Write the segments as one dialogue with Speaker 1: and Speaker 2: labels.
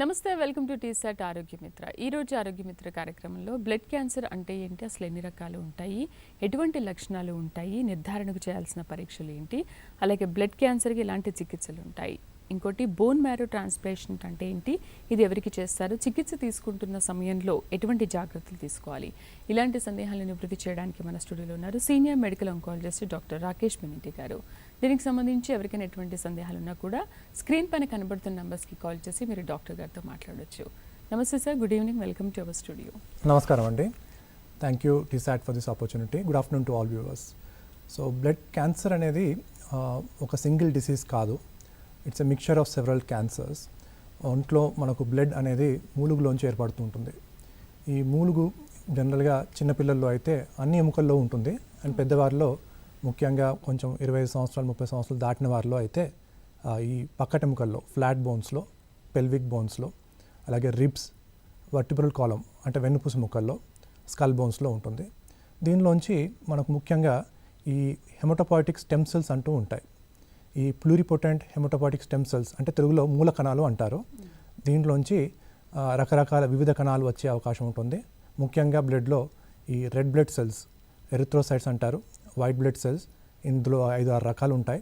Speaker 1: నమస్తే, welcome to 𝗧 Aarogyamitra. ఈ రోజు ఆరోగ్యమిత్ర కార్యక్రమంలో బ్లడ్ క్యాన్సర్ అంటే ఏంటి, అసలు ఎన్ని రకాలు ఉంటాయి, ఎటువంటి లక్షణాలు ఉంటాయి, నిర్ధారణకు చేయాల్సిన పరీక్షలు ఏంటి, అలాగే బ్లడ్ క్యాన్సర్కి ఎలాంటి చికిత్సలు ఉంటాయి, ఇంకోటి బోన్ మ్యారో ట్రాన్స్ప్లాంటేషన్ అంటే ఏంటి, ఇది ఎవరికి చేస్తారు, చికిత్స తీసుకుంటున్న సమయంలో ఎటువంటి జాగ్రత్తలు తీసుకోవాలి, ఇలాంటి సందేహాలను నివృత్తి చేయడానికి మన స్టూడియోలో ఉన్నారు senior medical oncologist doctor Rakesh Meninti గారు. దీనికి సంబంధించి ఎవరికైనా ఎటువంటి సందేహాలు ఉన్నా కూడా స్క్రీన్ పైన కనబడుతున్న నంబర్స్కి కాల్ చేసి మీరు డాక్టర్ గారితో మాట్లాడవచ్చు. నమస్తే sir, good evening, welcome to our studio.
Speaker 2: నమస్కారం అండి, thank you 𝗧 for this opportunity. Good afternoon to all viewers. So blood cancer అనేది ఒక సింగిల్ డిసీజ్ కాదు, it's a mixture of several cancers. ఒంట్లో మనకు బ్లడ్ అనేది మూలుగులోంచి ఏర్పడుతూ ఉంటుంది. ఈ మూలుగు జనరల్గా చిన్నపిల్లల్లో అయితే అన్ని ఎముకల్లో ఉంటుంది, అండ్ పెద్దవారిలో ముఖ్యంగా కొంచెం 25 సంవత్సరాలు 30 సంవత్సరాలు దాటిన వారిలో అయితే ఈ పక్కటెముకల్లో, ఫ్లాట్ బోన్స్లో, పెల్విక్ బోన్స్లో, అలాగే రిబ్స్, వర్టిబ్రల్ కాలమ్ అంటే వెన్నుపూస ముక్కల్లో, స్కల్ బోన్స్లో ఉంటుంది. దీనిలోంచి మనకు ముఖ్యంగా ఈ హెమటోపాయిటిక్ స్టెమ్ సెల్స్ అంటూ ఉంటాయి. ఈ ప్లూరిపోటెంట్ హెమటోపాయిటిక్ స్టెమ్ సెల్స్ అంటే తెలుగులో మూల కణాలు అంటారు. దీంట్లోంచి రకరకాల వివిధ కణాలు వచ్చే అవకాశం ఉంటుంది. ముఖ్యంగా బ్లడ్లో ఈ రెడ్ బ్లడ్ సెల్స్, ఎరిథ్రోసైట్స్ అంటారు, వైట్ బ్లడ్ సెల్స్, ఇందులో 5-6 రకాలు ఉంటాయి.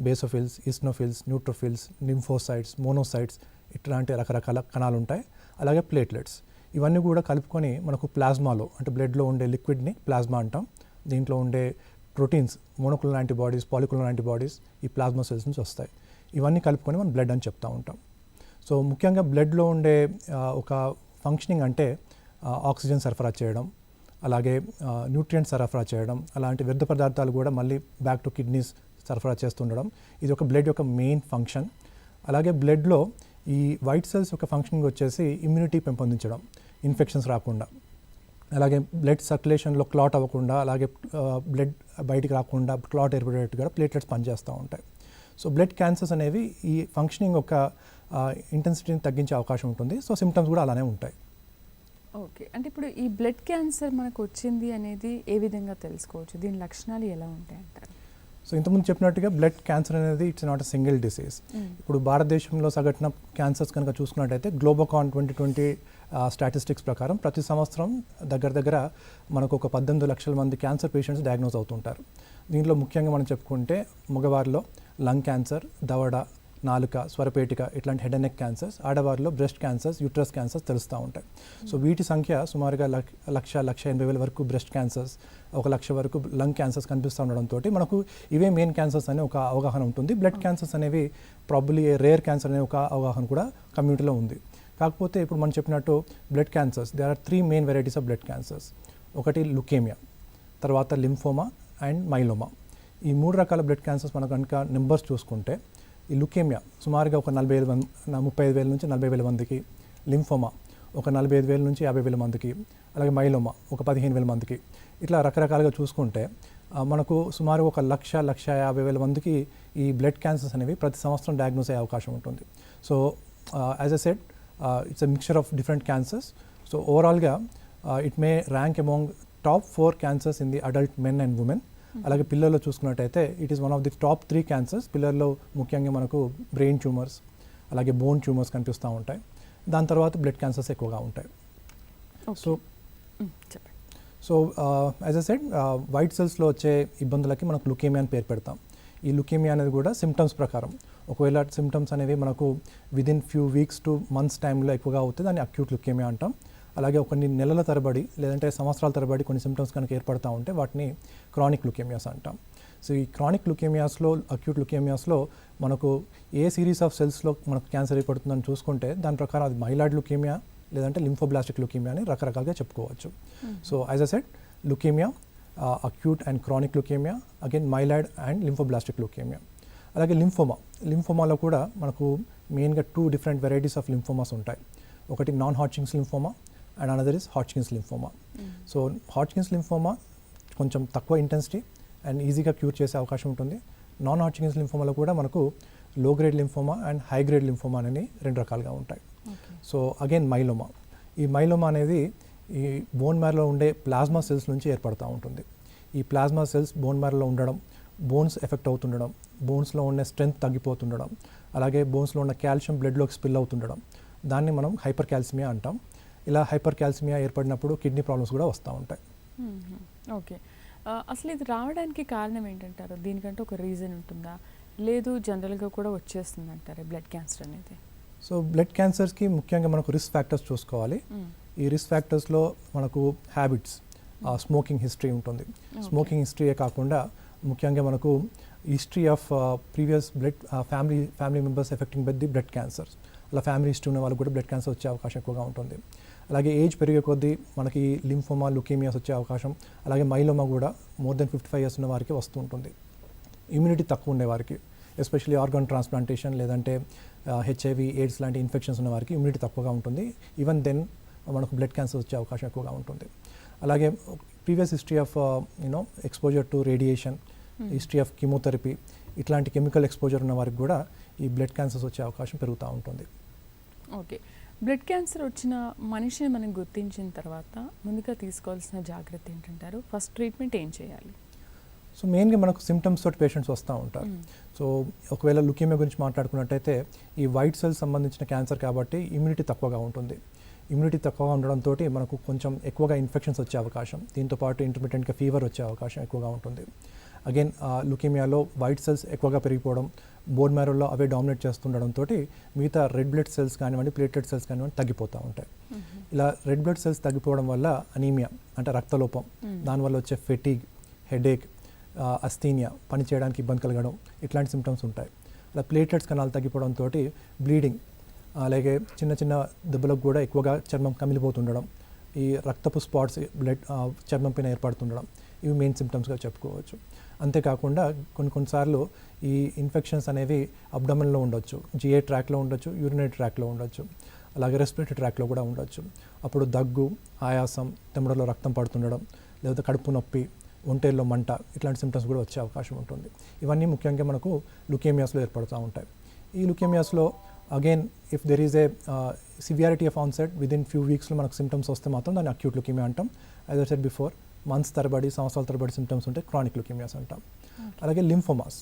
Speaker 2: Basophils, eosinophils, neutrophils, lymphocytes, monocytes, ఇట్లాంటి రకరకాల కణాలు ఉంటాయి. అలాగే ప్లేట్లెట్స్, ఇవన్నీ కూడా కలుపుకొని మనకు ప్లాస్మాలో అంటే బ్లడ్లో ఉండే లిక్విడ్ని ప్లాస్మా అంటాం. దీంట్లో ఉండే ప్రోటీన్స్, మోనోక్లోనల్ యాంటీబాడీస్, పాలిక్లోనల్ యాంటీబాడీస్ ఈ ప్లాస్మా సెల్స్ నుంచి వస్తాయి. ఇవన్నీ కలుపుకొని మనం బ్లడ్ అని చెప్తూ ఉంటాం. సో ముఖ్యంగా బ్లడ్లో ఉండే ఒక ఫంక్షనింగ్ అంటే ఆక్సిజన్ సరఫరా చేయడం, అలాగే న్యూట్రియంట్ సరఫరా చేయడం, అలాంటి వ్యర్థ పదార్థాలు కూడా మళ్ళీ బ్యాక్ టు కిడ్నీస్ సరఫరా చేస్తుండడం, ఇది ఒక బ్లడ్ యొక్క మెయిన్ ఫంక్షన్. అలాగే బ్లడ్లో ఈ వైట్ సెల్స్ యొక్క ఫంక్షనింగ్ వచ్చేసి ఇమ్యూనిటీ పెంపొందించడం, ఇన్ఫెక్షన్స్ రాకుండా, అలాగే బ్లడ్ సర్క్యులేషన్లో క్లాట్ అవ్వకుండా, అలాగే బ్లడ్ బయటికి రాకుండా క్లాట్ ఏర్పడేట్టుగా ప్లేట్లెట్స్ పనిచేస్తూ ఉంటాయి. సో బ్లడ్ క్యాన్సర్స్ అనేవి ఈ ఫంక్షనింగ్ యొక్క ఇంటెన్సిటీని తగ్గించే అవకాశం ఉంటుంది. సో సిమ్టమ్స్ కూడా అలానే ఉంటాయి.
Speaker 1: ఓకే, అంటే ఇప్పుడు ఈ బ్లడ్ క్యాన్సర్ మనకు వచ్చింది అనేది ఏ విధంగా తెలుసుకోవచ్చు, దీని లక్షణాలు ఎలా ఉంటాయి అంటారు?
Speaker 2: సో ఇంతకుముందు చెప్పినట్టుగా బ్లడ్ క్యాన్సర్ అనేది it's not a single disease. ఇప్పుడు భారతదేశంలో సగటున క్యాన్సర్స్ కనుక చూసుకున్నట్టయితే గ్లోబోకాన్ 2020 స్టాటిస్టిక్స్ ప్రకారం ప్రతి సంవత్సరం దగ్గర మనకు ఒక 18 లక్షల మంది క్యాన్సర్ పేషెంట్స్ డయాగ్నోజ్ అవుతుంటారు. దీంట్లో ముఖ్యంగా మనం చెప్పుకుంటే మగవారిలో లంగ్ క్యాన్సర్, దవడ, నాలుక, స్వరపేటిక ఇట్లాంటి హెడ్ అండ్ నెక్ క్యాన్సర్స్, ఆడవారిలో బ్రెస్ట్ క్యాన్సర్స్, యూట్రస్ క్యాన్సర్స్ తెలుస్తూ ఉంటాయి. సో వీటి సంఖ్య సుమారుగా 1,80,000 వరకు బ్రెస్ట్ క్యాన్సర్స్, 1,00,000 వరకు లంగ్ క్యాన్సర్స్ కనిపిస్తూ ఉండడంతో మనకు ఇవే మెయిన్ క్యాన్సర్స్ అనే ఒక అవగాహన ఉంటుంది. బ్లడ్ క్యాన్సర్స్ అనేవి ప్రాబబ్లీ రేర్ క్యాన్సర్ అనే ఒక అవగాహన కూడా కమ్యూనిటీలో ఉంది. కాకపోతే ఇప్పుడు మనం చెప్పినట్టు blood cancers, there are 3 main varieties of blood cancers. ఒకటి లుకేమియా, తర్వాత లింఫోమా అండ్ మైలోమా. ఈ 3 రకాల బ్లడ్ క్యాన్సర్స్ మనం కనుక నెంబర్స్ చూసుకుంటే, ఈ లుకేమియా సుమారుగా ఒక 35,000 నుంచి 40,000 మందికి, లింఫోమా ఒక 45,000 నుంచి 50,000 మందికి, అలాగే మైలోమా ఒక 15,000 మందికి, ఇట్లా రకరకాలుగా చూసుకుంటే మనకు సుమారు 1,50,000 మందికి ఈ బ్లడ్ క్యాన్సర్స్ అనేవి ప్రతి సంవత్సరం డయాగ్నోస్ అయ్యే అవకాశం ఉంటుంది. So as I said, it's a mixture of different cancers. So ఓవరాల్గా it may rank among top 4 cancers in the adult men and women. అలాగే పిల్లల్లో చూసుకున్నట్టయితే it is one of the top 3 cancers. పిల్లల్లో ముఖ్యంగా మనకు బ్రెయిన్ ట్యూమర్స్, అలాగే bone tumours కనిపిస్తూ ఉంటాయి. దాని తర్వాత బ్లడ్ క్యాన్సర్స్ ఎక్కువగా ఉంటాయి. So as I said, white సెల్స్లో వచ్చే ఇబ్బందులకి మనకు లుకేమియా అని పేరు పెడతాం. ఈ లుకేమియా అనేది కూడా సిమ్టమ్స్ ప్రకారం, ఒకవేళ సిమ్టమ్స్ అనేవి మనకు within few weeks to months టైంలో ఎక్కువగా అవుతుంది, దాన్ని అక్యూట్ లుకేమియా అంటాం. అలాగే కొన్ని నెలల తరబడి లేదంటే సంవత్సరాల తరబడి కొన్ని సిమ్టమ్స్ కనుక ఏర్పడుతూ ఉంటే వాటిని క్రానిక్ లుకేమియాస్ అంటాం. సో ఈ క్రానిక్ లుకేమియాస్లో, అక్యూట్ లుకేమియాస్లో మనకు ఏ సిరీస్ ఆఫ్ సెల్స్లో మనకు క్యాన్సర్ ఏర్పడుతుందని చూసుకుంటే దాని ప్రకారం అది మైలాయిడ్ లుకేమియా లేదంటే లింఫోబ్లాస్టిక్ లుకేమియా అని రకరకాలుగా చెప్పుకోవచ్చు. So as I said, leukaemia, acute and chronic leukaemia, again myeloid and lymphoblastic leukaemia. అలాగే లింఫోమాలో కూడా మనకు మెయిన్గా 2 డిఫరెంట్ వెరైటీస్ ఆఫ్ లింఫోమాస్ ఉంటాయి. ఒకటి non Hodgkin's lymphoma and another is Hodgkin's lymphoma. So Hodgkin's lymphoma కొంచెం తక్కువ ఇంటెన్సిటీ అండ్ ఈజీగా cure చేసే అవకాశం ఉంటుంది. నాన్ హాడ్జికిన్స్ లింఫోమాలో కూడా మనకు లో grade lymphoma and high grade lymphoma అని 2 రకాలుగా ఉంటాయి. సో అగైన్ మైలోమా, ఈ మైలోమా అనేది ఈ బోన్ మ్యారోలో ఉండే ప్లాస్మా సెల్స్ నుంచి ఏర్పడుతూ ఉంటుంది. ఈ ప్లాస్మా సెల్స్ బోన్ మ్యారోలో ఉండడం, బోన్స్ ఎఫెక్ట్ అవుతుండడం, బోన్స్లో ఉండే స్ట్రెంగ్త్ తగ్గిపోతుండడం, అలాగే బోన్స్లో ఉన్న కాల్షియం బ్లడ్లోకి స్పిల్ అవుతుండడం, దాన్ని మనం హైపర్ క్యాల్సిమియా అంటాం. ఇలా హైపర్ క్యాల్సిమియా ఏర్పడినప్పుడు కిడ్నీ ప్రాబ్లమ్స్ కూడా వస్తూ ఉంటాయి.
Speaker 1: ఓకే, అసలు ఇది రావడానికి కారణం ఏంటంటారు? దీనికంటే ఒక రీజన్ ఉంటుందా, లేదు జనరల్గా కూడా వచ్చేస్తుంది అంటారా బ్లడ్ క్యాన్సర్ అనేది?
Speaker 2: సో బ్లడ్ క్యాన్సర్స్కి ముఖ్యంగా మనకు రిస్క్ ఫ్యాక్టర్స్ చూసుకోవాలి. ఈ రిస్క్ ఫ్యాక్టర్స్లో మనకు హ్యాబిట్స్, స్మోకింగ్ హిస్టరీ ఉంటుంది. స్మోకింగ్ హిస్టరీయే కాకుండా ముఖ్యంగా మనకు history of previous blood family members effecting by the blood cancers, అలా ఫ్యామిలీ హిస్టరీ ఉన్న వాళ్ళకి కూడా బ్లడ్ క్యాన్సర్ వచ్చే అవకాశం ఎక్కువగా ఉంటుంది. అలాగే ఏజ్ పెరిగే కొద్దీ మనకి లింఫోమా, లుకేమియాస్ వచ్చే అవకాశం, అలాగే మైలోమా కూడా మోర్ దెన్ 55 years ఉన్న వారికి వస్తూ ఉంటుంది. ఇమ్యూనిటీ తక్కువ ఉండే వారికి, ఎస్పెషల్లీ ఆర్గాన్ ట్రాన్స్ప్లాంటేషన్ లేదంటే HIV/AIDS లాంటి ఇన్ఫెక్షన్స్ ఉన్న వారికి ఇమ్యూనిటీ తక్కువగా ఉంటుంది. ఈవెన్ దెన్ మనకు బ్లడ్ క్యాన్సర్ వచ్చే అవకాశం ఎక్కువగా ఉంటుంది. అలాగే previous history of exposure to radiation, history of chemotherapy, ఇట్లాంటి కెమికల్ ఎక్స్పోజర్ ఉన్న వారికి కూడా ఈ బ్లడ్ క్యాన్సర్స్ వచ్చే అవకాశం పెరుగుతూ ఉంటుంది.
Speaker 1: ఓకే, బ్లడ్ క్యాన్సర్ వచ్చిన మనిషిని మనం గుర్తించిన తర్వాత ముందుగా తీసుకోవాల్సిన జాగ్రత్త ఏంటంటారు? ఫస్ట్ ట్రీట్మెంట్ ఏం చేయాలి?
Speaker 2: సో మెయిన్గా మనకు సిమ్టమ్స్ తోటి పేషెంట్స్ వస్తూ ఉంటారు. సో ఒకవేళ లుకేమియా గురించి మాట్లాడుకున్నట్టయితే ఈ వైట్ సెల్స్ సంబంధించిన క్యాన్సర్ కాబట్టి ఇమ్యూనిటీ తక్కువగా ఉంటుంది. ఇమ్యూనిటీ తక్కువగా ఉండడంతో మనకు కొంచెం ఎక్కువగా ఇన్ఫెక్షన్స్ వచ్చే అవకాశం, దీంతోపాటు ఇంటర్మిటెంట్గా ఫీవర్ వచ్చే అవకాశం ఎక్కువగా ఉంటుంది. అగైన్ లుకేమియాలో వైట్ సెల్స్ ఎక్కువగా పెరిగిపోవడం, బోన్ మ్యారోలో అవే డామినేట్ చేస్తుండడంతో మిగతా రెడ్ బ్లడ్ సెల్స్ కానివ్వండి, ప్లేటెడ్ సెల్స్ కానివ్వండి తగ్గిపోతూ ఉంటాయి. ఇలా రెడ్ బ్లడ్ సెల్స్ తగ్గిపోవడం వల్ల అనీమియా అంటే రక్తలోపం, దానివల్ల వచ్చే ఫెటీగ్, హెడేక్, అస్థీనియా, పని చేయడానికి ఇబ్బంది కలగడం, ఇట్లాంటి సిమ్టమ్స్ ఉంటాయి. అలా ప్లేటెట్స్ కణాలు తగ్గిపోవడంతో బ్లీడింగ్, అలాగే చిన్న చిన్న దెబ్బలకు కూడా ఎక్కువగా చర్మం కమిలిపోతుండడం, ఈ రక్తపు స్పాట్స్ బ్లడ్ చర్మం పైన ఏర్పడుతుండడం, ఇవి మెయిన్ సిమ్టమ్స్గా చెప్పుకోవచ్చు. అంతేకాకుండా కొన్నిసార్లు ఈ ఇన్ఫెక్షన్స్ అనేవి అబ్డమన్లో ఉండొచ్చు, GI ట్రాక్లో ఉండొచ్చు, యూరినరీ ట్రాక్లో ఉండొచ్చు, అలాగే రెస్పిరేటరీ ట్రాక్లో కూడా ఉండొచ్చు. అప్పుడు దగ్గు, ఆయాసం, తెమ్మడలో రక్తం పడుతుండడం, లేదా కడుపు నొప్పి, ఒంటేల్లో మంట, ఇట్లాంటి సిమ్టమ్స్ కూడా వచ్చే అవకాశం ఉంటుంది. ఇవన్నీ ముఖ్యంగా మనకు లుకేమియాస్లో ఏర్పడుతూ ఉంటాయి. ఈ లుకేమియాస్లో again if there is a severity of onset within few వీక్స్లో మనకు సిమ్టమ్స్ వస్తే మాత్రం దాన్ని అక్యూట్ లుకేమియా అంటాం. As I said before, months తరబడి, సంవత్సరాల తరబడి సిమ్టమ్స్ ఉంటే క్రానిక్ లుకేమియాస్ అంటాం. అలాగే లింఫోమాస్,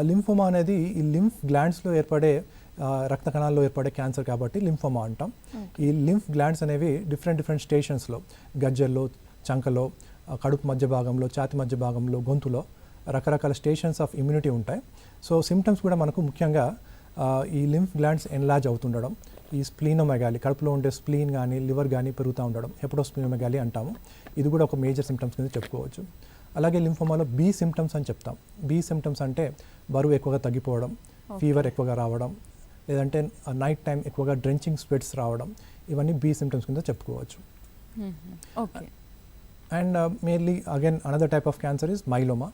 Speaker 2: లింఫోమా అనేది ఈ లింఫ్ గ్లాండ్స్లో ఏర్పడే రక్త కణాల్లో ఏర్పడే క్యాన్సర్ కాబట్టి లింఫోమా అంటాం. ఈ లింఫ్ గ్లాండ్స్ అనేవి డిఫరెంట్ స్టేషన్స్లో, గజ్జల్లో, చంకలో, కడుపు మధ్య భాగంలో, ఛాతి మధ్య భాగంలో, గొంతులో రకరకాల స్టేషన్స్ ఆఫ్ ఇమ్యూనిటీ ఉంటాయి. సో సిమ్టమ్స్ కూడా మనకు ముఖ్యంగా ఈ లింఫ్ గ్లాండ్స్ ఎన్లార్జ్ అవుతుండడం, ఈ స్ప్లీనోమెగాలి, కడుపులో ఉండే స్ప్లీన్ కానీ లివర్ కానీ పెరుగుతూ ఉండడం, హెపటోస్ప్లీనోమెగాలి అంటాము. ఇది కూడా ఒక మేజర్ సిమ్టమ్స్ కింద చెప్పుకోవచ్చు. అలాగే లింఫోమాలో బి సిమ్టమ్స్ అని చెప్తాం. బి సిమ్టమ్స్ అంటే బరువు ఎక్కువగా తగ్గిపోవడం, ఫీవర్ ఎక్కువగా రావడం, లేదంటే నైట్ టైం ఎక్కువగా డ్రెంచింగ్ స్వెట్స్ రావడం, ఇవన్నీ బి సిమ్టమ్స్ కింద చెప్పుకోవచ్చు.
Speaker 1: Okay,
Speaker 2: and mainly again another type of cancer is myeloma.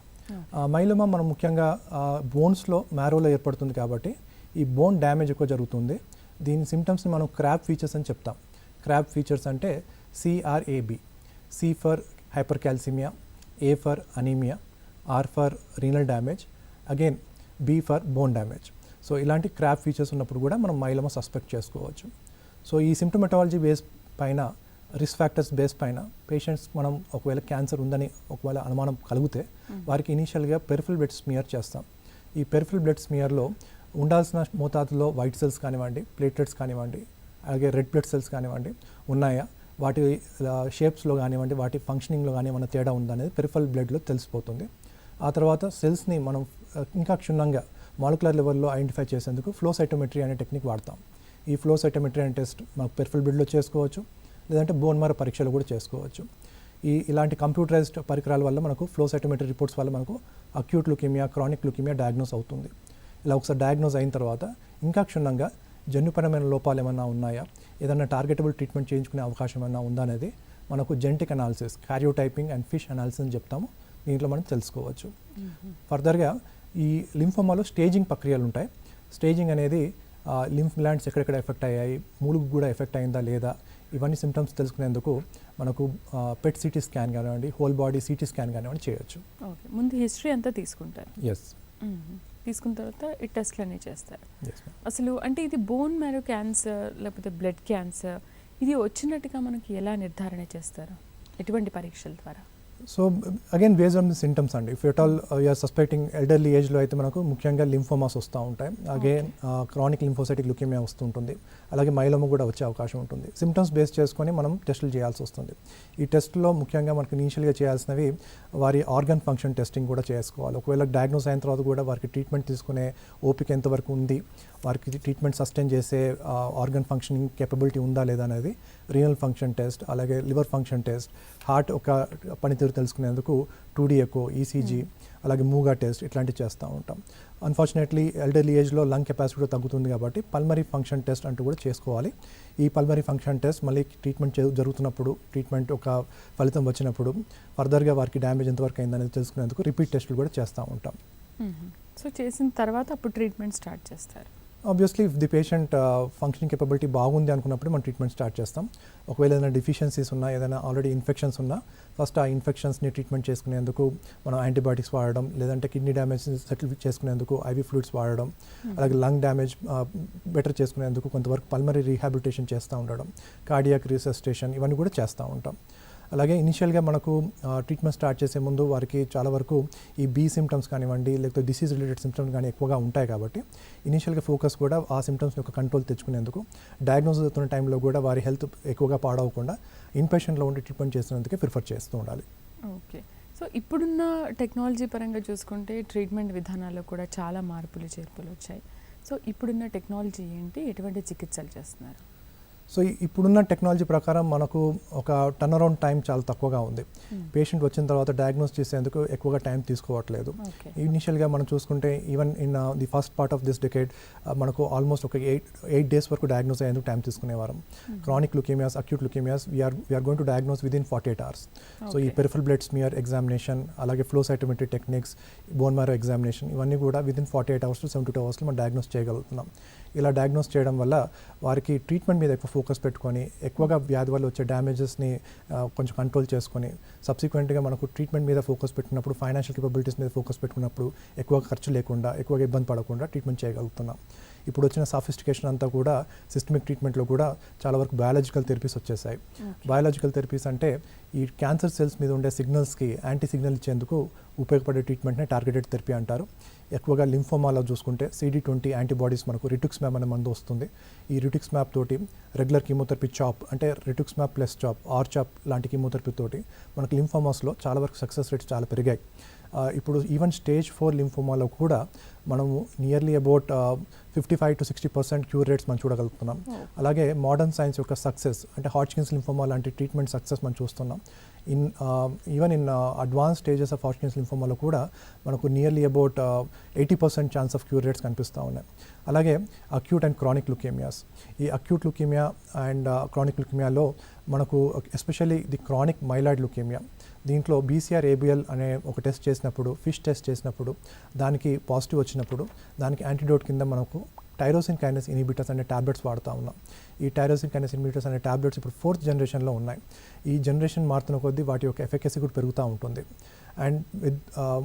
Speaker 2: Myeloma మనం ముఖ్యంగా బోన్స్లో, మ్యారోలో ఏర్పడుతుంది కాబట్టి ఈ బోన్ డ్యామేజ్ ఎక్కువ జరుగుతుంది. దీని సిమ్టమ్స్ని మనం క్రాబ్ ఫీచర్స్ అని చెప్తాం. క్రాబ్ ఫీచర్స్ అంటే CRAB, C for hypercalcaemia, A for anaemia, R for renal damage, again B for bone damage. So ఇలాంటి క్రాబ్ ఫీచర్స్ ఉన్నప్పుడు కూడా మనం మైలోమా సస్పెక్ట్ చేసుకోవచ్చు. సో ఈ సిమ్టోమెటాలజీ బేస్ పైన, రిస్క్ ఫ్యాక్టర్స్ బేస్ పైన పేషెంట్స్ మనం ఒకవేళ క్యాన్సర్ ఉందని ఒకవేళ అనుమానం కలిగితే వారికి ఇనీషియల్గా పెరిఫరల్ బ్లడ్ స్మియర్ చేస్తాం. ఈ పెరిఫరల్ బ్లడ్ స్మియర్లో ఉండాల్సిన మోతాదులో వైట్ సెల్స్ కానివ్వండి, ప్లేటెట్స్ కానివ్వండి, అలాగే రెడ్ బ్లడ్ సెల్స్ కానివ్వండి ఉన్నాయా, వాటి షేప్స్లో కానివ్వండి, వాటి ఫంక్షనింగ్లో కానీ ఏమైనా తేడా ఉందనేది పెరిఫరల్ బ్లడ్లో తెలిసిపోతుంది. ఆ తర్వాత సెల్స్ని మనం ఇంకా క్షుణ్ణంగా మాలిక్యులర్ లెవెల్లో ఐడెంటిఫై చేసేందుకు ఫ్లో సైటోమెట్రీ అనే టెక్నిక్ వాడతాం. ఈ ఫ్లో సైటోమెట్రీ అనే టెస్ట్ మనకు పెరిఫరల్ బ్లడ్లో చేసుకోవచ్చు, లేదంటే బోన్ మ్యారో పరీక్షలు కూడా చేసుకోవచ్చు. ఇలాంటి కంప్యూటరైజ్డ్ పరికరాల వల్ల మనకు ఫ్లో సైటోమెట్రీ రిపోర్ట్స్ వల్ల మనకు acute leukaemia, chronic leukaemia diagnose అవుతుంది. ఇలా ఒకసారి డయాగ్నోస్ అయిన తర్వాత ఇంకా క్షుణ్ణంగా జన్యుపరమైన లోపాలు ఏమైనా ఉన్నాయా, ఏదైనా టార్గెటబుల్ ట్రీట్మెంట్ చేయించుకునే అవకాశం ఏమైనా ఉందా అనేది మనకు genetic analysis, karyotyping and fish analysis అని చెప్తాము. దీంట్లో మనం తెలుసుకోవచ్చు. ఫర్దర్గా ఈ లింఫోమాలో స్టేజింగ్ ప్రక్రియలు ఉంటాయి. స్టేజింగ్ అనేది లింఫ్ గ్లాండ్స్ ఎక్కడెక్కడ ఎఫెక్ట్ అయ్యాయి, మూలుగు కూడా ఎఫెక్ట్ అయిందా లేదా, ఇవన్నీ సిమ్టమ్స్ తెలుసుకునేందుకు మనకు PET CT స్కాన్ కానివ్వండి, హోల్ బాడీ CT స్కాన్ కానివ్వండి చేయొచ్చు.
Speaker 1: ఓకే, ముందు హిస్టరీ అంతా తీసుకుంటారు.
Speaker 2: ఎస్,
Speaker 1: తీసుకున్న తర్వాత ఈ టెస్ట్లు అనేవి చేస్తారు. అసలు అంటే ఇది బోన్ మ్యారో క్యాన్సర్ లేకపోతే బ్లడ్ క్యాన్సర్, ఇది వచ్చినట్టుగా మనకి ఎలా నిర్ధారణ చేస్తారు, ఎటువంటి పరీక్షల ద్వారా?
Speaker 2: So again based on the symptoms అండి. If at all you are suspecting elderly ఏజ్లో అయితే మనకు ముఖ్యంగా లింఫోమాస్ వస్తూ ఉంటాయి, అగైన్ క్రానిక్ లింఫోసైటిక్ ల్యూకేమియా వస్తుంటుంది, అలాగే మైలోమా కూడా వచ్చే అవకాశం ఉంటుంది. సిమ్టమ్స్ బేస్ చేసుకొని మనం టెస్టులు చేయాల్సి వస్తుంది. ఈ టెస్ట్లో ముఖ్యంగా మనకు ఇనీషియల్గా చేయాల్సినవి వారి ఆర్గన్ ఫంక్షన్ టెస్టింగ్ కూడా చేసుకోవాలి. ఒకవేళ డయాగ్నోస్ అయిన తర్వాత కూడా వారికి ట్రీట్మెంట్ తీసుకునే ఓపిక ఎంతవరకు ఉంది, వారికి ట్రీట్మెంట్ సస్టైన్ చేసే ఆర్గన్ ఫంక్షనింగ్ కేపబిలిటీ ఉందా లేదా అనేది రీనల్ ఫంక్షన్ టెస్ట్, అలాగే లివర్ ఫంక్షన్ టెస్ట్, హార్ట్ ఒక పనితీరు తెలుసుకునేందుకు 2D ఎకో, ECG, అలాగే మూగా టెస్ట్ ఇట్లాంటివి చేస్తూ ఉంటాం. అన్ఫార్చునేట్లీ ఎల్డర్లీ ఏజ్లో లంగ్ కెపాసిటీ కూడా తగ్గుతుంది కాబట్టి పల్మరీ ఫంక్షన్ టెస్ట్ అంటూ కూడా చేసుకోవాలి. ఈ పల్మరీ ఫంక్షన్ టెస్ట్ మళ్ళీ ట్రీట్మెంట్ జరుగుతున్నప్పుడు, ట్రీట్మెంట్ ఒక ఫలితం వచ్చినప్పుడు ఫర్దర్గా వారికి డ్యామేజ్ ఎంతవరకు అయిందనేది తెలుసుకునేందుకు రిపీట్ టెస్టులు కూడా చేస్తూ ఉంటాం.
Speaker 1: సో చేసిన తర్వాత అప్పుడు ట్రీట్మెంట్ స్టార్ట్ చేస్తారు.
Speaker 2: Obviously if the patient functioning capability బాగుంది అనుకున్నప్పుడు మనం ట్రీట్మెంట్ స్టార్ట్ చేస్తాం. ఒకవేళ ఏదైనా డిఫిషియన్సీస్ ఉన్నా, ఏదైనా ఆల్రెడీ ఇన్ఫెక్షన్స్ ఉన్నా ఫస్ట్ ఆ ఇన్ఫెక్షన్స్ని ట్రీట్మెంట్ చేసుకునేందుకు మనం యాంటీబయాటిక్స్ వాడడం, లేదంటే కిడ్నీ డ్యామేజ్ సెటిల్ చేసుకునేందుకు IV ఫ్లూయిడ్స్ వాడడం, అలాగే లంగ్ డ్యామేజ్ బెటర్ చేసుకునేందుకు కొంతవరకు పల్మరీ రీహాబిలిటేషన్ చేస్తూ ఉండడం, కార్డియాక్ రిసస్టేషన్ ఇవన్నీ కూడా చేస్తూ ఉంటాం. అలాగే ఇనిషియల్గా మనకు ట్రీట్మెంట్ స్టార్ట్ చేసే ముందు వారికి చాలా వరకు ఈ B సిమ్టమ్స్ కానివ్వండి, లేకపోతే డిసీజ్ రిలేటెడ్ సిమ్టమ్స్ కానీ ఎక్కువగా ఉంటాయి కాబట్టి ఇనిషియల్గా ఫోకస్ కూడా ఆ సిమ్టమ్స్ యొక్క కంట్రోల్ తెచ్చుకునేందుకు, డయాగ్నోస్ అవుతున్న టైంలో కూడా వారి హెల్త్ ఎక్కువగా పాడవకుండా ఇన్పేషెంట్లో ఉండి ట్రీట్మెంట్ చేసినందుకే ప్రిఫర్ చేస్తూ ఉండాలి.
Speaker 1: ఓకే. సో ఇప్పుడున్న టెక్నాలజీ పరంగా చూసుకుంటే ట్రీట్మెంట్ విధానాల్లో కూడా చాలా మార్పులు చేర్పులు వచ్చాయి. సో ఇప్పుడున్న టెక్నాలజీ ఏంటి, ఎటువంటి చికిత్సలు చేస్తున్నారు?
Speaker 2: సో ఇప్పుడున్న టెక్నాలజీ ప్రకారం మనకు ఒక టర్న్ అరౌండ్ టైం చాలా తక్కువగా ఉంది. పేషెంట్ వచ్చిన తర్వాత డయాగ్నోస్ చేసేందుకు ఎక్కువగా టైం తీసుకోవట్లేదు. ఇనిషియల్గా మనం చూసుకుంటే even in the first part of this decade మనకు ఆల్మోస్ట్ ఒక 8 days వరకు డయాగ్నోస్ అయ్యేందుకు టైం తీసుకునేవారం. Chronic leukaemias, acute leukaemias we are going to diagnose within 48 hours. So ఈ పెరిఫరల్ బ్లడ్ స్మియర్ ఎగ్జామినేషన్, అలాగే flow cytometry techniques, bone marrow examination ఇవన్నీ కూడా within 48 hours to 72 hours మనం డయాగ్నోస్ చేయగలుగుతున్నాం. ఇలా డయాగ్నోస్ చేయడం వల్ల వారికి ట్రీట్మెంట్ మీద ఎక్కువ ఫోకస్ పెట్టుకొని, ఎక్కువగా వ్యాధి వల్ల వచ్చే డ్యామేజెస్ని కొంచెం కంట్రోల్ చేసుకొని, సబ్సిక్వెంట్గా మనకు ట్రీట్మెంట్ మీద ఫోకస్ పెట్టినప్పుడు, ఫైనాన్షియల్ కేపబిలిటీస్ మీద ఫోకస్ పెట్టుకున్నప్పుడు ఎక్కువగా ఖర్చు లేకుండా, ఎక్కువగా ఇబ్బంది పడకుండా ట్రీట్మెంట్ చేయగలుగుతున్నాం. ఇప్పుడు వచ్చిన సాఫిస్టికేషన్ అంతా కూడా సిస్టమిక్ ట్రీట్మెంట్లో కూడా చాలా వరకు బయాలజికల్ థెరపీస్ వచ్చేసాయి. బయాలజికల్ థెరపీస్ అంటే ఈ క్యాన్సర్ సెల్స్ మీద ఉండే సిగ్నల్స్కి యాంటీ సిగ్నల్ ఇచ్చేందుకు ఉపయోగపడే ట్రీట్మెంట్నే టార్గెటెడ్ థెరపీ అంటారు. ఎక్కువగా లింఫోమాలో చూసుకుంటే CD20 యాంటీబాడీస్ మనకు రిటుక్స్మాబ్ అనే మందు వస్తుంది. ఈ రిటుక్స్మాబ్ తోటి రెగ్యులర్ కీమోథెరపీ చాప్ అంటే రిటుక్స్మాబ్ ప్లస్ చాప్, చాప్ లాంటి కీమోథెరపీ తోటి మనకు లింఫోమాస్లో చాలా వరకు సక్సెస్ రేట్స్ చాలా పెరిగాయి. ఇప్పుడు ఈవెన్ స్టేజ్ 4 లింఫోమాలో కూడా మనము nearly about 55 to 60% cure rates మనం చూడగలుగుతున్నాం. అలాగే మోడర్న్ సైన్స్ యొక్క సక్సెస్ అంటే హాడ్జ్కిన్స్ లింఫోమా లాంటి ట్రీట్మెంట్ సక్సెస్ మనం చూస్తున్నాం. Even in advance stages of Hodgkin's లింఫోమాలో కూడా మనకు nearly about 80% chance of cure rates కనిపిస్తూ ఉన్నాయి. అలాగే అక్యూట్ అండ్ క్రానిక్ లుకేమియాస్, ఈ అక్యూట్ లుకేమియా అండ్ క్రానిక్ లుకేమియాలో మనకు especially the chronic myeloid leukaemia, దీంట్లో BCR-ABL అనే ఒక టెస్ట్ చేసినప్పుడు, ఫిష్ టెస్ట్ చేసినప్పుడు దానికి పాజిటివ్ వచ్చినప్పుడు దానికి యాంటీడోట్ కింద మనకు టైరోసిన్ కైనస్ ఇన్హిబిటర్స్ అనే ట్యాబ్లెట్స్ వాడుతూ ఉన్నాం. ఈ టైరోసిన్ కైనస్ ఇన్హిబిటర్స్ అనే ట్యాబ్లెట్స్ ఇప్పుడు 4th జనరేషన్లో ఉన్నాయి. ఈ జనరేషన్ మారుతున్న కొద్దీ వాటి యొక్క ఎఫెకసీ కూడా పెరుగుతూ ఉంటుంది. And with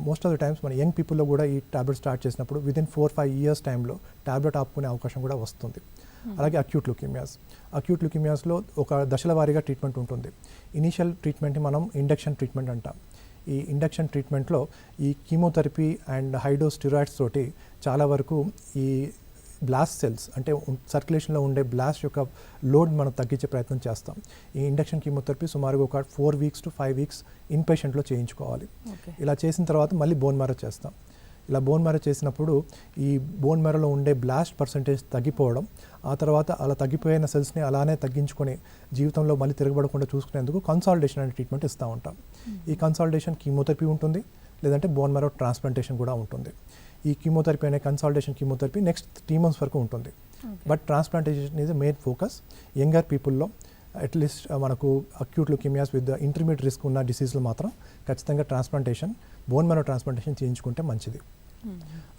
Speaker 2: most of the times మన యంగ్ పీపుల్లో కూడా ఈ ట్యాబ్లెట్ స్టార్ట్ చేసినప్పుడు విదిన్ 4-5 years టైంలో ట్యాబ్లెట్ ఆపుకునే అవకాశం కూడా వస్తుంది. అలాగే అక్యూట్ ల్యూకేమియాస్లో ఒక దశల వారీగా ట్రీట్మెంట్ ఉంటుంది. ఇనీషియల్ ట్రీట్మెంట్ని మనం ఇండక్షన్ ట్రీట్మెంట్ అంటాం. ఈ ఇండక్షన్ ట్రీట్మెంట్లో ఈ కీమోథెరపీ అండ్ హైడోస్ స్టెరాయిడ్స్ తోటి చాలా వరకు ఈ బ్లాస్ట్ సెల్స్ అంటే సర్క్యులేషన్లో ఉండే బ్లాస్ట్ యొక్క లోడ్ మనం తగ్గించే ప్రయత్నం చేస్తాం. ఈ ఇండక్షన్ కీమోథెరపీ సుమారుగా ఒక 4 weeks to 5 weeks ఇన్ పేషెంట్లో చేయించుకోవాలి. ఇలా చేసిన తర్వాత మళ్ళీ బోన్ మ్యారో చేస్తాం. ఇలా బోన్ మ్యారో చేసినప్పుడు ఈ బోన్ మ్యారోలో ఉండే బ్లాస్ట్ పర్సంటేజ్ తగ్గిపోవడం, ఆ తర్వాత అలా తగ్గిపోయిన సెల్స్ని అలానే తగ్గించుకొని జీవితంలో మళ్ళీ తిరగబడకుండా చూసుకునేందుకు కన్సాలిడేషన్ అనే ట్రీట్మెంట్ ఇస్తూ ఉంటాం. ఈ కన్సాలిడేషన్ కీమోథెరపీ ఉంటుంది, లేదంటే బోన్ మ్యారో ట్రాన్స్ప్లాంటేషన్ కూడా ఉంటుంది. ఈ కీమోథెరపీ అనే కన్సాలిడేషన్ కీమోథెరపీ నెక్స్ట్ 3 months వరకు ఉంటుంది. But transplantation is main focus. Younger పీపుల్లో అట్లీస్ట్ మనకు acute leukaemias with intermediate risk ఉన్న డిసీజ్లో మాత్రం ఖచ్చితంగా ట్రాన్స్ప్లాంటేషన్, బోన్ మ్యారో ట్రాన్స్ప్లాంటేషన్ చేయించుకుంటే మంచిది.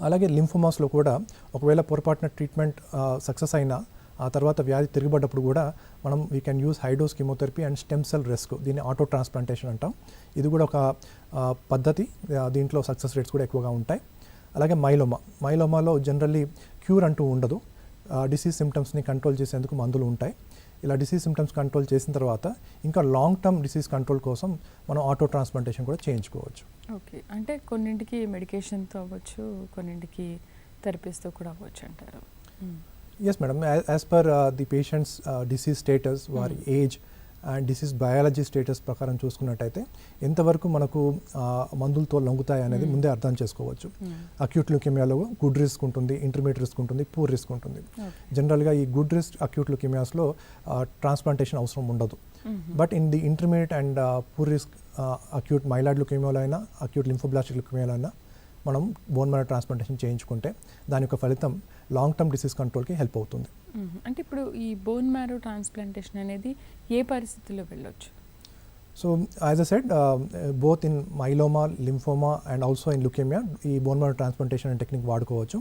Speaker 2: అలాగే లింఫోమాస్లో కూడా ఒకవేళ పొరపాటున ట్రీట్మెంట్ సక్సెస్ అయినా ఆ తర్వాత వ్యాధి తిరగబడ్డప్పుడు కూడా మనం we can use high dose chemotherapy and stem cell rescue, దీన్ని ఆటో ట్రాన్స్ప్లాంటేషన్ అంటాం. ఇది కూడా ఒక పద్ధతి, దీంట్లో సక్సెస్ రేట్స్ కూడా ఎక్కువగా ఉంటాయి. అలాగే మైలోమాలో జనరల్లీ క్యూర్ అంటూ ఉండదు. డిసీజ్ సిమ్టమ్స్ని కంట్రోల్ చేసేందుకు మందులు ఉంటాయి. ఇలా డిసీజ్ సిమ్టమ్స్ కంట్రోల్ చేసిన తర్వాత ఇంకా లాంగ్ టర్మ్ డిసీజ్ కంట్రోల్ కోసం మనం ఆటో ట్రాన్స్ప్లాంటేషన్ కూడా చేయించుకోవచ్చు.
Speaker 1: ఓకే, అంటే కొన్నింటికి మెడికేషన్తో అవ్వచ్చు, కొన్నింటికి థెరపీస్తో కూడా అవ్వచ్చు అంటారు.
Speaker 2: Yes madam, as per the patients disease status, వారి age and disease biology status ప్రకారం చూసుకున్నట్టయితే ఎంతవరకు మనకు మందులతో లొంగుతాయి అనేది ముందే అర్థం చేసుకోవచ్చు. అక్యూట్ ల్యూకేమియాలో గుడ్ రిస్క్ ఉంటుంది, ఇంటర్మీడియట్ రిస్క్ ఉంటుంది, పూర్ రిస్క్ ఉంటుంది. జనరల్గా ఈ గుడ్ రిస్క్ అక్యూట్ ల్యూకేమియాస్లో ట్రాన్స్ప్లాంటేషన్ అవసరం ఉండదు. But in the intermediate and poor risk acute myeloid ల్యూకేమియాలో అయినా, అక్యూట్ లింఫోబ్లాస్టిక్ ల్యూకేమియాలో అయినా మనం బోన్ మ్యారో ట్రాన్స్ప్లాంటేషన్ చేయించుకుంటే దాని యొక్క ఫలితం లాంగ్ టర్మ్ డిసీజ్ కంట్రోల్కి హెల్ప్ అవుతుంది.
Speaker 1: అంటే ఇప్పుడు ఈ బోన్ మ్యారో ట్రాన్స్ప్లాంటేషన్ అనేది ఏ పరిస్థితుల్లో వెళ్ళొచ్చు?
Speaker 2: So as a said, both in myeloma, lymphoma and also in leukaemia ఈ బోన్ మ్యారో ట్రాన్స్ప్లాంటేషన్ అనే టెక్నిక్ వాడుకోవచ్చు.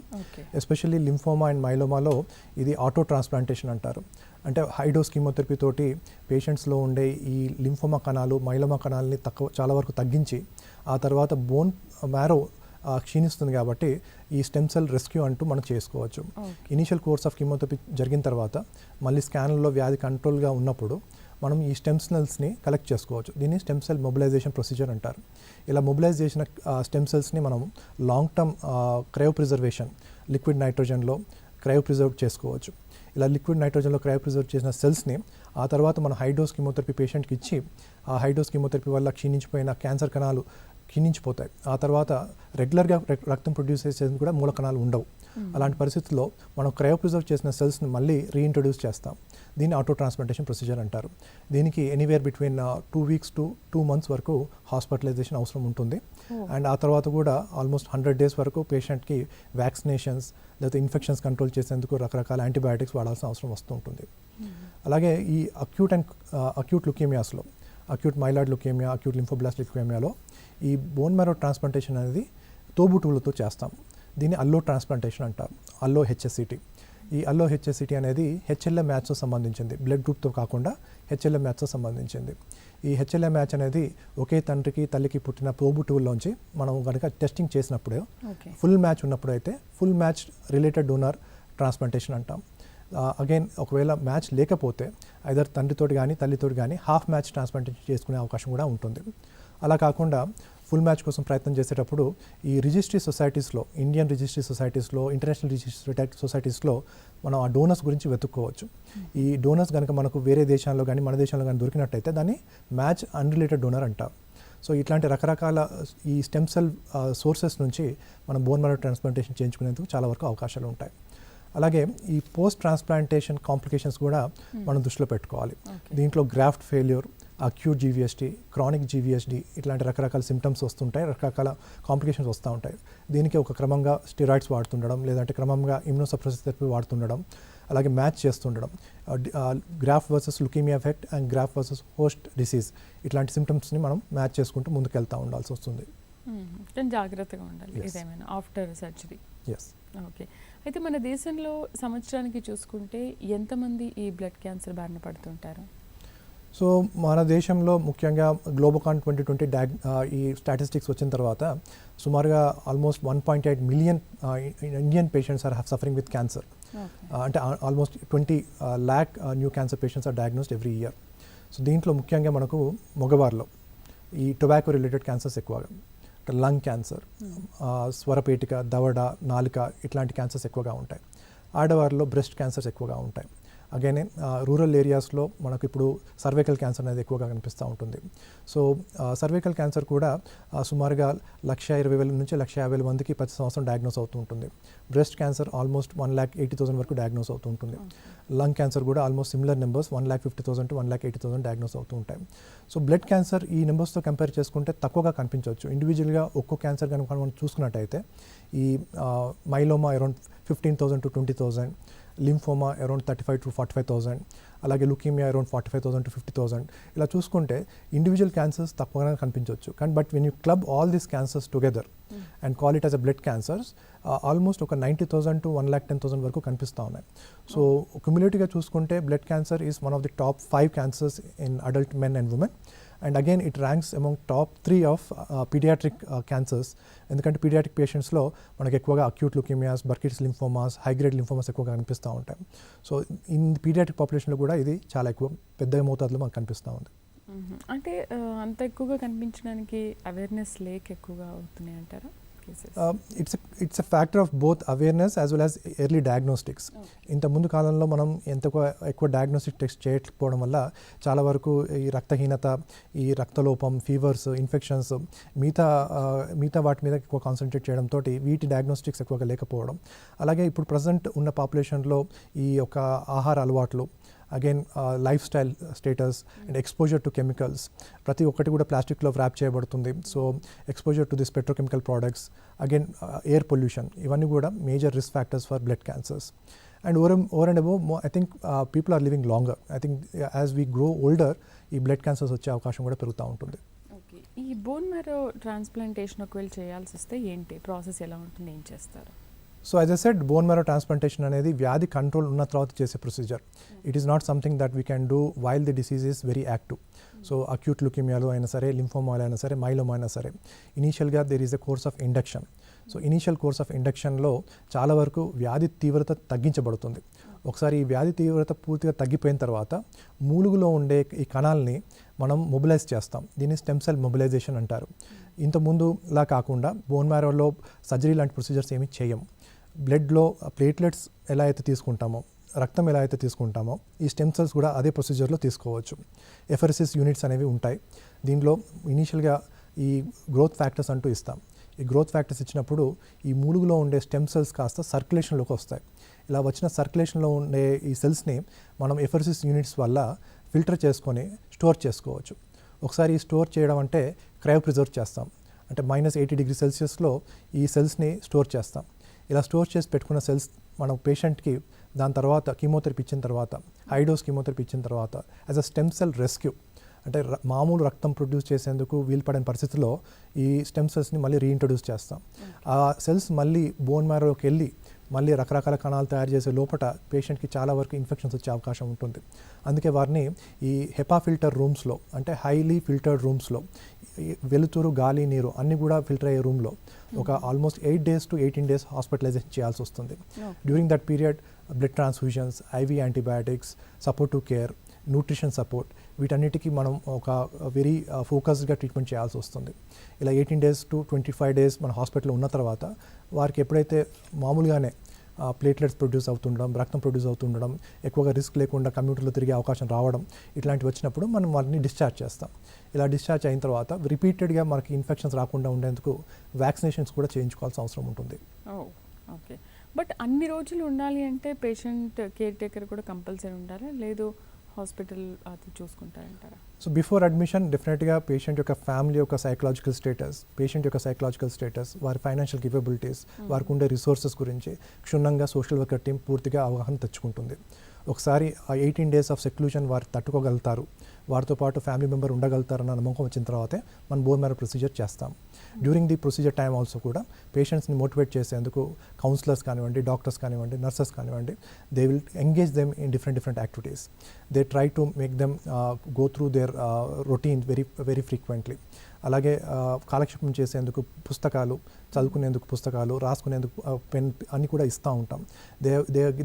Speaker 2: ఎస్పెషల్లీ లింఫోమా అండ్ మైలోమాలో ఇది ఆటో ట్రాన్స్ప్లాంటేషన్ అంటారు. అంటే హై డోస్ కీమోథెరపీ తోటి పేషెంట్స్లో ఉండే ఈ లింఫోమా కణాలు, మైలోమా కణాలని చాలా వరకు తగ్గించి ఆ తర్వాత బోన్ మ్యారో క్షీణిస్తుంది కాబట్టి ఈ స్టెమ్ సెల్ రెస్క్యూ అంటూ మనం చేసుకోవచ్చు. ఇనీషియల్ కోర్స్ ఆఫ్ కీమోథెరపీ జరిగిన తర్వాత మళ్ళీ స్కాన్లో వ్యాధి కంట్రోల్గా ఉన్నప్పుడు మనం ఈ స్టెమ్ సెల్స్ని కలెక్ట్ చేసుకోవచ్చు. దీన్ని స్టెమ్ సెల్ మొబిలైజేషన్ ప్రొసీజర్ అంటారు. ఇలా మొబిలైజ్ చేసిన స్టెమ్ సెల్స్ని మనం long term cryopreservation, liquid నైట్రోజన్లో క్రయో ప్రిజర్వ్ చేసుకోవచ్చు. ఇలా లిక్విడ్ నైట్రోజన్లో క్రయో ప్రిజర్వ్ చేసిన సెల్స్ని ఆ తర్వాత మనం హై డోస్ కీమోథెరపీ పేషెంట్కి ఇచ్చి ఆ హై డోస్ కీమోథెరపీ వల్ల క్షీణించిపోయిన క్యాన్సర్ కణాలు క్షీణించిపోతాయి. ఆ తర్వాత రెగ్యులర్గా రక్తం ప్రొడ్యూస్ చేసేందుకు కూడా మూల కణాలు ఉండవు. అలాంటి పరిస్థితుల్లో మనం క్రయో ప్రిజర్వ్ చేసిన సెల్స్ని మళ్ళీ రీఇంట్రొడ్యూస్ చేస్తాం. దీన్ని ఆటో ట్రాన్స్ప్లాంటేషన్ ప్రొసీజర్ అంటారు. దీనికి anywhere between 2 weeks to 2 months వరకు హాస్పిటలైజేషన్ అవసరం ఉంటుంది. అండ్ ఆ తర్వాత కూడా ఆల్మోస్ట్ 100 days వరకు పేషెంట్కి వ్యాక్సినేషన్స్ లేదా ఇన్ఫెక్షన్స్ కంట్రోల్ చేసేందుకు రకరకాల యాంటీబయాటిక్స్ వాడాల్సిన అవసరం వస్తూ ఉంటుంది. అలాగే ఈ అక్యూట్ లుకేమియాస్లో, acute myeloid leukaemia, acute lymphoblastic లుకేమియాలో ఈ బోన్ మ్యారో ట్రాన్స్ప్లాంటేషన్ అనేది తోబుట్టువులతో చేస్తాం. దీన్ని అల్లో ట్రాన్స్ప్లాంటేషన్ అంటారు, అల్లో హెచ్ఎస్సిటీ. ఈ అల్లో హెచ్ఎస్సిటీ అనేది హెచ్ఎల్ఏ మ్యాచ్తో సంబంధించింది, బ్లడ్ గ్రూప్తో కాకుండా హెచ్ఎల్ఏ మ్యాచ్తో సంబంధించింది. ఈ హెచ్ఎల్ఏ మ్యాచ్ అనేది ఒకే తండ్రికి తల్లికి పుట్టిన తోబుట్టువుల్లోంచి మనం కనుక టెస్టింగ్ చేసినప్పుడే, ఫుల్ మ్యాచ్ ఉన్నప్పుడు అయితే full match related donor transplantation అంటాం. అగైన్ ఒకవేళ మ్యాచ్ లేకపోతే ఐదర్ తండ్రితోటి కానీ తల్లితోటి కానీ హాఫ్ మ్యాచ్ ట్రాన్స్ప్లాంటేషన్ చేసుకునే అవకాశం కూడా ఉంటుంది. అలా కాకుండా ఫుల్ మ్యాచ్ కోసం ప్రయత్నం చేసేటప్పుడు ఈ రిజిస్ట్రీ సొసైటీస్లో, ఇండియన్ రిజిస్ట్రీ సొసైటీస్లో, ఇంటర్నేషనల్ రిజిస్ట్రీ సొసైటీస్లో మనం ఆ డోనర్స్ గురించి వెతుక్కోవచ్చు. ఈ డోనర్స్ కనుక మనకు వేరే దేశాల్లో కానీ మన దేశంలో కానీ దొరికినట్టయితే దాన్ని మ్యాచ్ అన్రిలేటెడ్ డోనర్ అంటారు. సో ఇట్లాంటి రకరకాల ఈ స్టెమ్ సెల్ సోర్సెస్ నుంచి మనం బోన్ మ్యారో ట్రాన్స్ప్లాంటేషన్ చేయించుకునేందుకు చాలా వరకు అవకాశాలు ఉంటాయి. అలాగే ఈ పోస్ట్ ట్రాన్స్ప్లాంటేషన్ కాంప్లికేషన్స్ కూడా మనం దృష్టిలో పెట్టుకోవాలి. దీంట్లో గ్రాఫ్ట్ ఫెయిల్యూర్, అక్యూట్ జీవీఎస్టీ, క్రానిక్ జీవీఎస్డీ ఇట్లాంటి రకరకాల సిమ్టమ్స్ వస్తుంటాయి, రకరకాల కాంప్లికేషన్స్ వస్తూ ఉంటాయి. దీనికి ఒక క్రమంగా స్టెరాయిడ్స్ వాడుతుండడం, లేదంటే క్రమంగా ఇమ్యూనోసప్రెసివ్ థెరపీ వాడుతుండడం, అలాగే మ్యాచ్ చేస్తుండడం, graft versus leukaemia effect and graft versus host disease ఇట్లాంటి సిమ్టమ్స్ని మనం మ్యాచ్ చేసుకుంటూ ముందుకెళ్తూ ఉండాల్సి వస్తుంది.
Speaker 1: జాగ్రత్తగా ఉండాలి ఇదేమైనా ఆఫ్టర్ సర్జరీ.
Speaker 2: ఎస్.
Speaker 1: ఓకే, అయితే మన దేశంలో సంవత్సరానికి చూసుకుంటే ఎంతమంది ఈ బ్లడ్ క్యాన్సర్ బారిన పడుతుంటారు?
Speaker 2: సో మన దేశంలో ముఖ్యంగా గ్లోబోకాన్ 2020 ఈ స్టాటిస్టిక్స్ వచ్చిన తర్వాత సుమారుగా almost 1.8 million Indian patients are suffering with cancer. అంటే almost 20 lakh new cancer patients are diagnosed every year. So దీంట్లో ముఖ్యంగా మనకు మగవారిలో ఈ టొబాకో రిలేటెడ్ క్యాన్సర్స్ ఎక్కువగా, లంగ్ క్యాన్సర్, స్వరపేటిక, దవడ, నాలుక ఇట్లాంటి క్యాన్సర్స్ ఎక్కువగా ఉంటాయి. ఆడవారిలో బ్రెస్ట్ క్యాన్సర్స్ ఎక్కువగా ఉంటాయి. అగైన్ రూరల్ ఏరియాస్లో మనకు ఇప్పుడు సర్వైకల్ క్యాన్సర్ అనేది ఎక్కువగా కనిపిస్తూ ఉంటుంది. సో సర్వైకల్ క్యాన్సర్ కూడా సుమారుగా 120,000 నుంచి 150,000 మందికి ప్రతి సంవత్సరం డయాగ్నోస్ అవుతూ ఉంటుంది. బ్రెస్ట్ క్యాన్సర్ ఆల్మోస్ట్ 180,000 వరకు డయాగ్నోస్ అవుతూ ఉంటుంది. లంగ్ క్యాన్సర్ కూడా almost similar numbers 150,000 to 180,000 diagnose అవుతూ ఉంటాయి. సో బ్లడ్ క్యాన్సర్ ఈ నెంబర్స్తో కంపేర్ చేసుకుంటే తక్కువగా కనిపించవచ్చు. ఇండివిజువల్గా ఒక్కో క్యాన్సర్ కనుక మనం చూసుకున్నట్టయితే ఈ myeloma around 15,000 to 20,000, lymphoma around 35,000 to 45,000, అలాగే లుకేమియా అరౌండ్ 45,000 to 50,000. ఇలా చూసుకుంటే ఇండివిజువల్ క్యాన్సర్స్ తక్కువగా కనిపించవచ్చు. కానీ but when you club all these cancers together and call it as a blood cancers almost ఒక 90,000 to 110,000 వరకు కనిపిస్తూ ఉన్నాయి. సో క్యుములేటివ్గా చూసుకుంటే blood cancer is one of the top 5 cancers in adult men and women. And again it ranks among top 3 of paediatric cancers. ఎందుకంటే paediatric పేషెంట్స్లో మనకి ఎక్కువగా acute leukaemias, Burkitt's lymphomas, high grade lymphomas ఎక్కువగా కనిపిస్తూ ఉంటాయి. So in paediatric పాపులేషన్లో కూడా ఇది చాలా ఎక్కువ పెద్ద మోతాదులో మనకు కనిపిస్తూ ఉంది.
Speaker 1: అంటే అంత ఎక్కువగా కనిపించడానికి అవేర్నెస్ లేక ఎక్కువగా అవుతున్నాయి అంటారా?
Speaker 2: It's a factor of both awareness as well as early diagnostics. ఇంత ముందు కాలంలో మనం ఎక్కువ డయాగ్నోస్టిక్ టెస్ట్ చేయకపోవడం వల్ల చాలా వరకు ఈ రక్తహీనత, ఈ రక్తలోపం, ఫీవర్స్, ఇన్ఫెక్షన్స్ మిగతా వాటి మీద ఎక్కువ కాన్సన్ట్రేట్ చేయడంతో వీటి డయాగ్నోస్టిక్స్ ఎక్కువగా లేకపోవడం, అలాగే ఇప్పుడు ప్రజెంట్ ఉన్న పాపులేషన్లో ఈ యొక్క ఆహార అలవాట్లు, again life style status and exposure to chemicals, ప్రతి ఒక్కటి కూడా ప్లాస్టిక్లో వ్రాప్ చేయబడుతుంది. So exposure to this petrochemical products, again air pollution, ఇవన్నీ కూడా major risk factors for blood cancers. And over and above I think people are living longer. I think as we grow older ఈ blood cancers వచ్చే అవకాశం కూడా పెరుగుతూ ఉంటుంది.
Speaker 1: Okay, ఈ bone marrow transplantation ఒకవేళ చేయాల్సి వస్తే ఏంటి ప్రాసెస్, ఎలా ఉంటుంది, ఏం చేస్తారు?
Speaker 2: So as I said, bone marrow transplantation అనేది వ్యాధి కంట్రోల్ ఉన్న తర్వాత చేసే procedure. It is not something that we can do while the disease is very active. So acute లుకేమియాలో అయినా సరే, లింఫోమాలో అయినా సరే, మైలోమా అయినా సరే, ఇనీషియల్గా there is a course of induction. So initial course of ఇండక్షన్లో చాలా వరకు వ్యాధి తీవ్రత తగ్గించబడుతుంది. ఒకసారి ఈ వ్యాధి తీవ్రత పూర్తిగా తగ్గిపోయిన తర్వాత మూలుగులో ఉండే ఈ కణాలని మనం మొబిలైజ్ చేస్తాం. దీన్ని స్టెమ్ సెల్ మొబిలైజేషన్ అంటారు. ఇంతకుముందులా కాకుండా బోన్ మ్యారోలో సర్జరీ లాంటి ప్రొసీజర్స్ ఏమీ చేయం. బ్లడ్లో ప్లేట్లెట్స్ ఎలా అయితే తీసుకుంటామో, రక్తం ఎలా అయితే తీసుకుంటామో, ఈ స్టెమ్ సెల్స్ కూడా అదే ప్రొసీజర్లో తీసుకోవచ్చు. ఎఫరెసిస్ యూనిట్స్ అనేవి ఉంటాయి. దీనిలో ఇనీషియల్గా ఈ గ్రోత్ ఫ్యాక్టర్స్ అంటూ ఇస్తాం. ఈ గ్రోత్ ఫ్యాక్టర్స్ ఇచ్చినప్పుడు ఈ మూలుగులో ఉండే స్టెమ్ సెల్స్ కాస్త సర్క్యులేషన్లోకి వస్తాయి. ఇలా వచ్చిన సర్క్యులేషన్లో ఉండే ఈ సెల్స్ని మనం ఎఫరెసిస్ యూనిట్స్ వల్ల ఫిల్టర్ చేసుకొని స్టోర్ చేసుకోవచ్చు. ఒకసారి ఈ స్టోర్ చేయడం అంటే క్రయో ప్రిజర్వ్ చేస్తాం. అంటే -80°C ఈ సెల్స్ని స్టోర్ చేస్తాం. ఇలా స్టోర్ చేసి పెట్టుకున్న సెల్స్ మన పేషెంట్కి దాని తర్వాత కీమోథెరపీ ఇచ్చిన తర్వాత, హై డోస్ కీమోథెరపీ ఇచ్చిన తర్వాత as a stem cell rescue, అంటే మామూలు రక్తం ప్రొడ్యూస్ చేసేందుకు వీలు పడిన పరిస్థితిలో ఈ స్టెమ్ సెల్స్ని మళ్ళీ రీఇంట్రడ్యూస్ చేస్తాం. ఆ సెల్స్ మళ్ళీ బోన్ మ్యారోకి వెళ్ళి మళ్ళీ రకరకాల కణాలు తయారు చేసే లోపల పేషెంట్కి చాలా వరకు ఇన్ఫెక్షన్స్ వచ్చే అవకాశం ఉంటుంది. అందుకే వారిని ఈ హెపా ఫిల్టర్ రూమ్స్లో, అంటే హైలీ ఫిల్టర్డ్ రూమ్స్లో, వెలుతురు, గాలి, నీరు అన్నీ కూడా ఫిల్టర్ అయ్యే రూమ్లో ఒక almost 8 days to 18 days hospitalisation చేయాల్సి వస్తుంది. During that period blood transfusions, IV antibiotics, supportive care, nutrition support, వీటన్నిటికీ మనం ఒక వెరీ ఫోకస్డ్గా ట్రీట్మెంట్ చేయాల్సి వస్తుంది. ఇలా 18 days to 25 days మన హాస్పిటల్లో ఉన్న తర్వాత వారికి ఎప్పుడైతే మామూలుగానే ప్లేట్లెట్స్ ప్రొడ్యూస్ అవుతుండడం, రక్తం ప్రొడ్యూస్ అవుతుండడం, ఎక్కువగా రిస్క్ లేకుండా కంప్యూటర్లో తిరిగే అవకాశం రావడం, ఇట్లాంటివి వచ్చినప్పుడు మనం వారిని డిశ్చార్జ్ చేస్తాం. ఇలా డిశ్చార్జ్ అయిన తర్వాత రిపీటెడ్గా మనకి ఇన్ఫెక్షన్స్ రాకుండా ఉండేందుకు వ్యాక్సినేషన్స్ కూడా చేయించుకోవాల్సిన అవసరం ఉంటుంది.
Speaker 1: ఓకే, బట్ అన్ని రోజులు ఉండాలి అంటే పేషెంట్ కేర్ టేకర్ కూడా కంపల్సరీ ఉండాలా, లేదు హాస్పిటల్ అది చూసుకుంటారంటారా?
Speaker 2: సో బిఫోర్ అడ్మిషన్ డెఫినెట్గా పేషెంట్ యొక్క ఫ్యామిలీ యొక్క సైకలాజికల్ స్టేటస్, వారి ఫైనాన్షియల్ కేపబిలిటీస్, వారికి ఉండే రిసోర్సెస్ గురించి క్షుణ్ణంగా సోషల్ వర్కర్ టీం పూర్తిగా అవగాహన తెచ్చుకుంటుంది. ఒకసారి ఆ 18 days ఆఫ్ సెక్లూజన్ వారు తట్టుకోగలుగుతారు, వారితో పాటు ఫ్యామిలీ మెంబర్ ఉండగలుగుతారన్న నమ్మకం వచ్చిన తర్వాతే మనం బోన్ మ్యారో ప్రొసీజర్ చేస్తాం. During the procedure time also కూడా పేషెంట్స్ని మోటివేట్ చేసేందుకు కౌన్సిలర్స్ కానివ్వండి, డాక్టర్స్ కానివ్వండి, నర్సెస్ కానివ్వండి, they will engage them in different activities. They try to make them go through there routine very frequently. అలాగే కాలక్షేపం చేసేందుకు పుస్తకాలు, చదువుకునేందుకు పుస్తకాలు, రాసుకునేందుకు పెన్ అన్నీ కూడా ఇస్తూ ఉంటాం.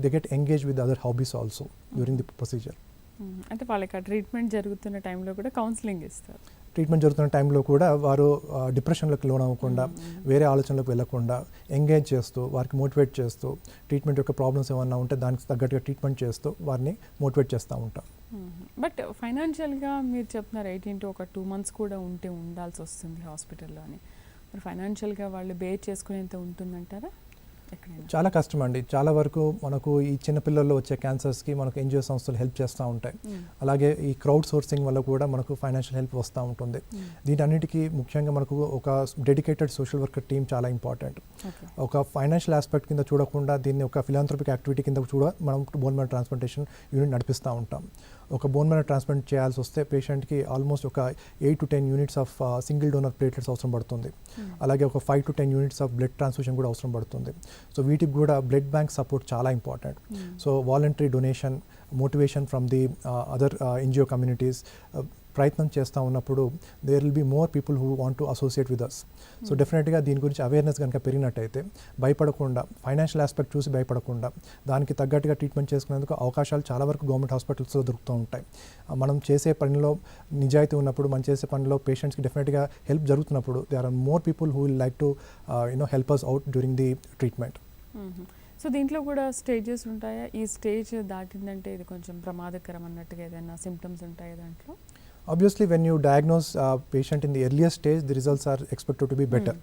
Speaker 2: They get engage with other hobbies also during the procedure.
Speaker 1: అంటే వాళ్ళకి ఆ ట్రీట్మెంట్ జరుగుతున్న టైంలో కూడా కౌన్సిలింగ్ ఇస్తారు.
Speaker 2: ట్రీట్మెంట్ జరుగుతున్న టైంలో కూడా వారు డిప్రెషన్లోకి లోన్ అవ్వకుండా, వేరే ఆలోచనలకు వెళ్ళకుండా ఎంగేజ్ చేస్తూ, వారికి మోటివేట్ చేస్తూ, ట్రీట్మెంట్ యొక్క ప్రాబ్లమ్స్ ఏమన్నా ఉంటే దానికి తగ్గట్టుగా ట్రీట్మెంట్ చేస్తూ వారిని మోటివేట్ చేస్తూ ఉంటాం.
Speaker 1: బట్ ఫైనాన్షియల్గా మీరు చెప్తున్నారు 18 to 2 months కూడా ఉండాల్సి వస్తుంది హాస్పిటల్లో అని. మరి ఫైనాన్షియల్గా వాళ్ళు బేర్ చేసుకునేంత ఉంటుందంటారా?
Speaker 2: చాలా కష్టం అండి. చాలా వరకు మనకు ఈ చిన్నపిల్లల్లో వచ్చే క్యాన్సర్స్కి మనకు ఎన్జిఓ సంస్థలు హెల్ప్ చేస్తూ ఉంటాయి. అలాగే ఈ క్రౌడ్ సోర్సింగ్ వల్ల కూడా మనకు ఫైనాన్షియల్ హెల్ప్ వస్తూ ఉంటుంది. దీటన్నిటికీ ముఖ్యంగా మనకు ఒక డెడికేటెడ్ సోషల్ వర్కర్ టీం చాలా ఇంపార్టెంట్. ఒక ఫైనాన్షియల్ ఆస్పెక్ట్ కింద చూడకుండా దీన్ని ఒక ఫిలాంథ్రపిక్ యాక్టివిటీ కింద కూడా మనం బోన్ మ్యారో ట్రాన్స్ప్లాంటేషన్ యూనిట్ నడిపిస్తూ ఉంటాం. ఒక బోన్ మ్యారో ట్రాన్స్ప్లాంట్ చేయాల్సి వస్తే పేషెంట్కి ఆల్మోస్ట్ ఒక 8 to 10 units of single donor platelets అవసరం పడుతుంది. అలాగే ఒక 5 to 10 units of blood transfusion కూడా అవసరం పడుతుంది. సో వీటికి కూడా బ్లడ్ బ్యాంక్ సపోర్ట్ చాలా important. So voluntary donation, motivation from the other NGO communities, ప్రయత్నం చేస్తూ ఉన్నప్పుడు there will be more people who want to associate with us. So డెఫినెట్గా దీని గురించి అవేర్నెస్ కనుక పెరిగినట్టయితే భయపడకుండా, ఫైనాన్షియల్ ఆస్పెక్ట్ చూసి భయపడకుండా దానికి తగ్గట్టుగా ట్రీట్మెంట్ చేసుకునేందుకు అవకాశాలు చాలా వరకు గవర్నమెంట్ హాస్పిటల్స్లో దొరుకుతూ ఉంటాయి. మనం చేసే పనిలో నిజాయితీ ఉన్నప్పుడు, మనం చేసే పనిలో పేషెంట్స్కి డెఫినెట్గా హెల్ప్ జరుగుతున్నప్పుడు there are more people who will like to help us out during the treatment.
Speaker 1: So దీంట్లో కూడా స్టేజెస్ ఉంటాయా? ఈ స్టేజ్ దాటిందంటే ఇది కొంచెం ప్రమాదకరం అన్నట్టుగా ఏదైనా సిమ్టమ్స్ ఉంటాయా దాంట్లో?
Speaker 2: Obviously, when you diagnose a patient in the earliest stage, the results are expected to be better.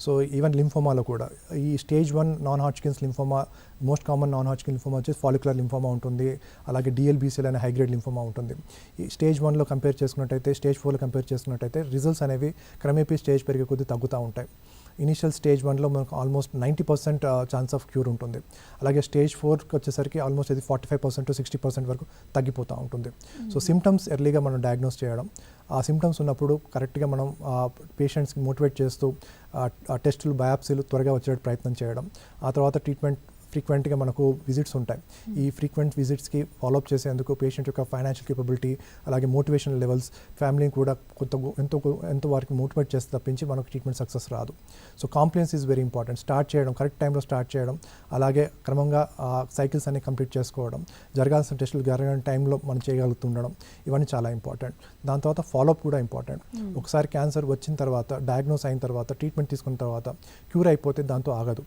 Speaker 2: So even lymphoma lo kuda ee stage 1 non-Hodgkin's lymphoma, most common non-Hodgkin lymphoma వచ్చేసి follicular lymphoma ఉంటుంది, అలాగే DLBCL అనే high grade lymphoma ఉంటుంది. ఈ stage 1లో compare చేసుకున్నట్టయితే stage 4లో compare చేసుకున్నట్టయితే results అనేవి క్రమేపీ స్టేజ్ పెరిగే కొద్దీ తగ్గుతూ ఉంటాయి. ఇనిషియల్ స్టేజ్ 1లో మనకు ఆల్మోస్ట్ 90% ఛాన్స్ ఆఫ్ క్యూర్ ఉంటుంది. అలాగే స్టేజ్ 4కి వచ్చేసరికి ఆల్మోస్ట్ అది 45% to 60% వరకు తగ్గిపోతూ ఉంటుంది. సో సిమ్టమ్స్ ఎర్లీగా మనం డయాగ్నోస్ చేయడం, ఆ సిమ్టమ్స్ ఉన్నప్పుడు కరెక్ట్గా మనం పేషెంట్స్కి మోటివేట్ చేస్తూ టెస్టులు, బయాప్సీలు త్వరగా వచ్చేటట్టు ప్రయత్నం చేయడం. ఆ తర్వాత ట్రీట్మెంట్ ఫ్రీక్వెంట్గా మనకు విజిట్స్ ఉంటాయి. ఈ ఫ్రీక్వెంట్ విజిట్స్కి ఫాలోఅప్ చేసేందుకు పేషెంట్ యొక్క ఫైనాన్షియల్ కేపబిలిటీ, అలాగే మోటివేషన్ లెవెల్స్, ఫ్యామిలీని కూడా ఎంతో వారికి మోటివేట్ చేస్తే తప్పించి మనకు ట్రీట్మెంట్ సక్సెస్ రాదు. So compliance is very important. Start చేయడం, కరెక్ట్ టైంలో స్టార్ట్ చేయడం, అలాగే క్రమంగా సైకిల్స్ అన్ని కంప్లీట్ చేసుకోవడం, జరగాల్సిన టెస్టులు జరగని టైంలో మనం చేయగలుగుతుండడం, ఇవన్నీ చాలా ఇంపార్టెంట్. దాని తర్వాత ఫాలోఅప్ కూడా ఇంపార్టెంట్. ఒకసారి క్యాన్సర్ వచ్చిన తర్వాత, డయాగ్నోస్ అయిన తర్వాత, ట్రీట్మెంట్ తీసుకున్న తర్వాత క్యూర్ అయిపోతే దాంతో ఆగదు.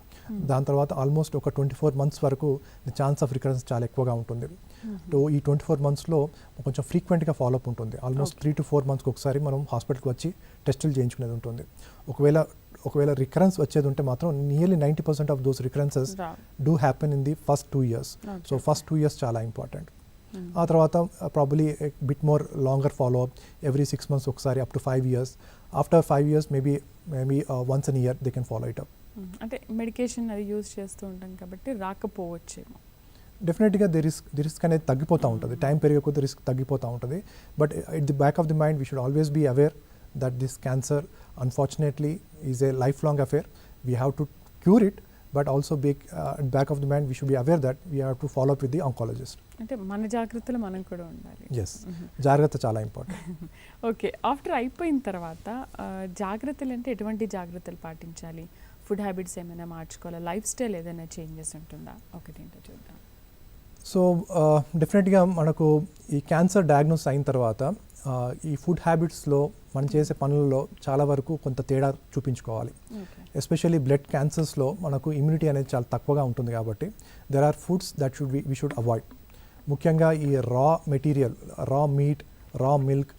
Speaker 2: దాని తర్వాత ఆల్మోస్ట్ ఒక 24 months వరకు ఛాన్స్ ఆఫ్ రికరెన్స్ చాలా ఎక్కువగా ఉంటుంది. ఈ 24 monthsలో కొంచెం ఫ్రీక్వెంట్గా ఫాలోఅప్ ఉంటుంది. ఆల్మోస్ట్ 3 to 4 monthsకి ఒకసారి మనం హాస్పిటల్కి వచ్చి టెస్టులు చేయించుకునేది ఉంటుంది. ఒకవేళ రికరెన్స్ వచ్చేది ఉంటే మాత్రం nearly 90% of those recurrences do happen in the first 2 years. So first 2 years చాలా ఇంపార్టెంట్. ఆ తర్వాత probably bit more longer follow up, every 6 months ఒకసారి, up to 5 years. After 5 years maybe once in a year they can follow it up.
Speaker 1: అంటే medication అది use చేస్తూ ఉంటాం కాబట్టి రాకపోవచ్చేమో.
Speaker 2: డెఫినెట్గా ది రిస్క్ అనేది తగ్గిపోతూ ఉంటుంది. టైం పెరిగే కొద్ది రిస్క్ తగ్గిపోతూ ఉంటుంది. But at the back of the mind we should always be aware that this cancer unfortunately is a life long affair. We have to cure it, but also back of the mind we should be aware that we have to follow up with the oncologist.
Speaker 1: అంటే మన జాగ్రత్తలు మనం కూడా ఉండాలి.
Speaker 2: Yes, జాగ్రత్త చాలా important.
Speaker 1: Okay, after అయిపోయిన తర్వాత జాగ్రత్తలు అంటే ఎటువంటి జాగ్రత్తలు పాటించాలి? ఫుడ్ హ్యాబిట్స్ ఏమైనా మార్చుకోవాలా? లైఫ్ స్టైల్ ఏదైనా చేంజెస్ ఉంటుందా? ఒకటేంటో చూద్దాం.
Speaker 2: సో డెఫినెట్గా మనకు ఈ క్యాన్సర్ డయాగ్నోస్ అయిన తర్వాత ఈ ఫుడ్ హ్యాబిట్స్లో మనం చేసే పనులలో చాలా వరకు కొంత తేడా చూపించుకోవాలి. ఎస్పెషల్లీ బ్లడ్ క్యాన్సర్స్లో మనకు ఇమ్యూనిటీ అనేది చాలా తక్కువగా ఉంటుంది కాబట్టి there are foods that we should avoid. ముఖ్యంగా ఈ రా మెటీరియల్, రా మీట్, రా మిల్క్,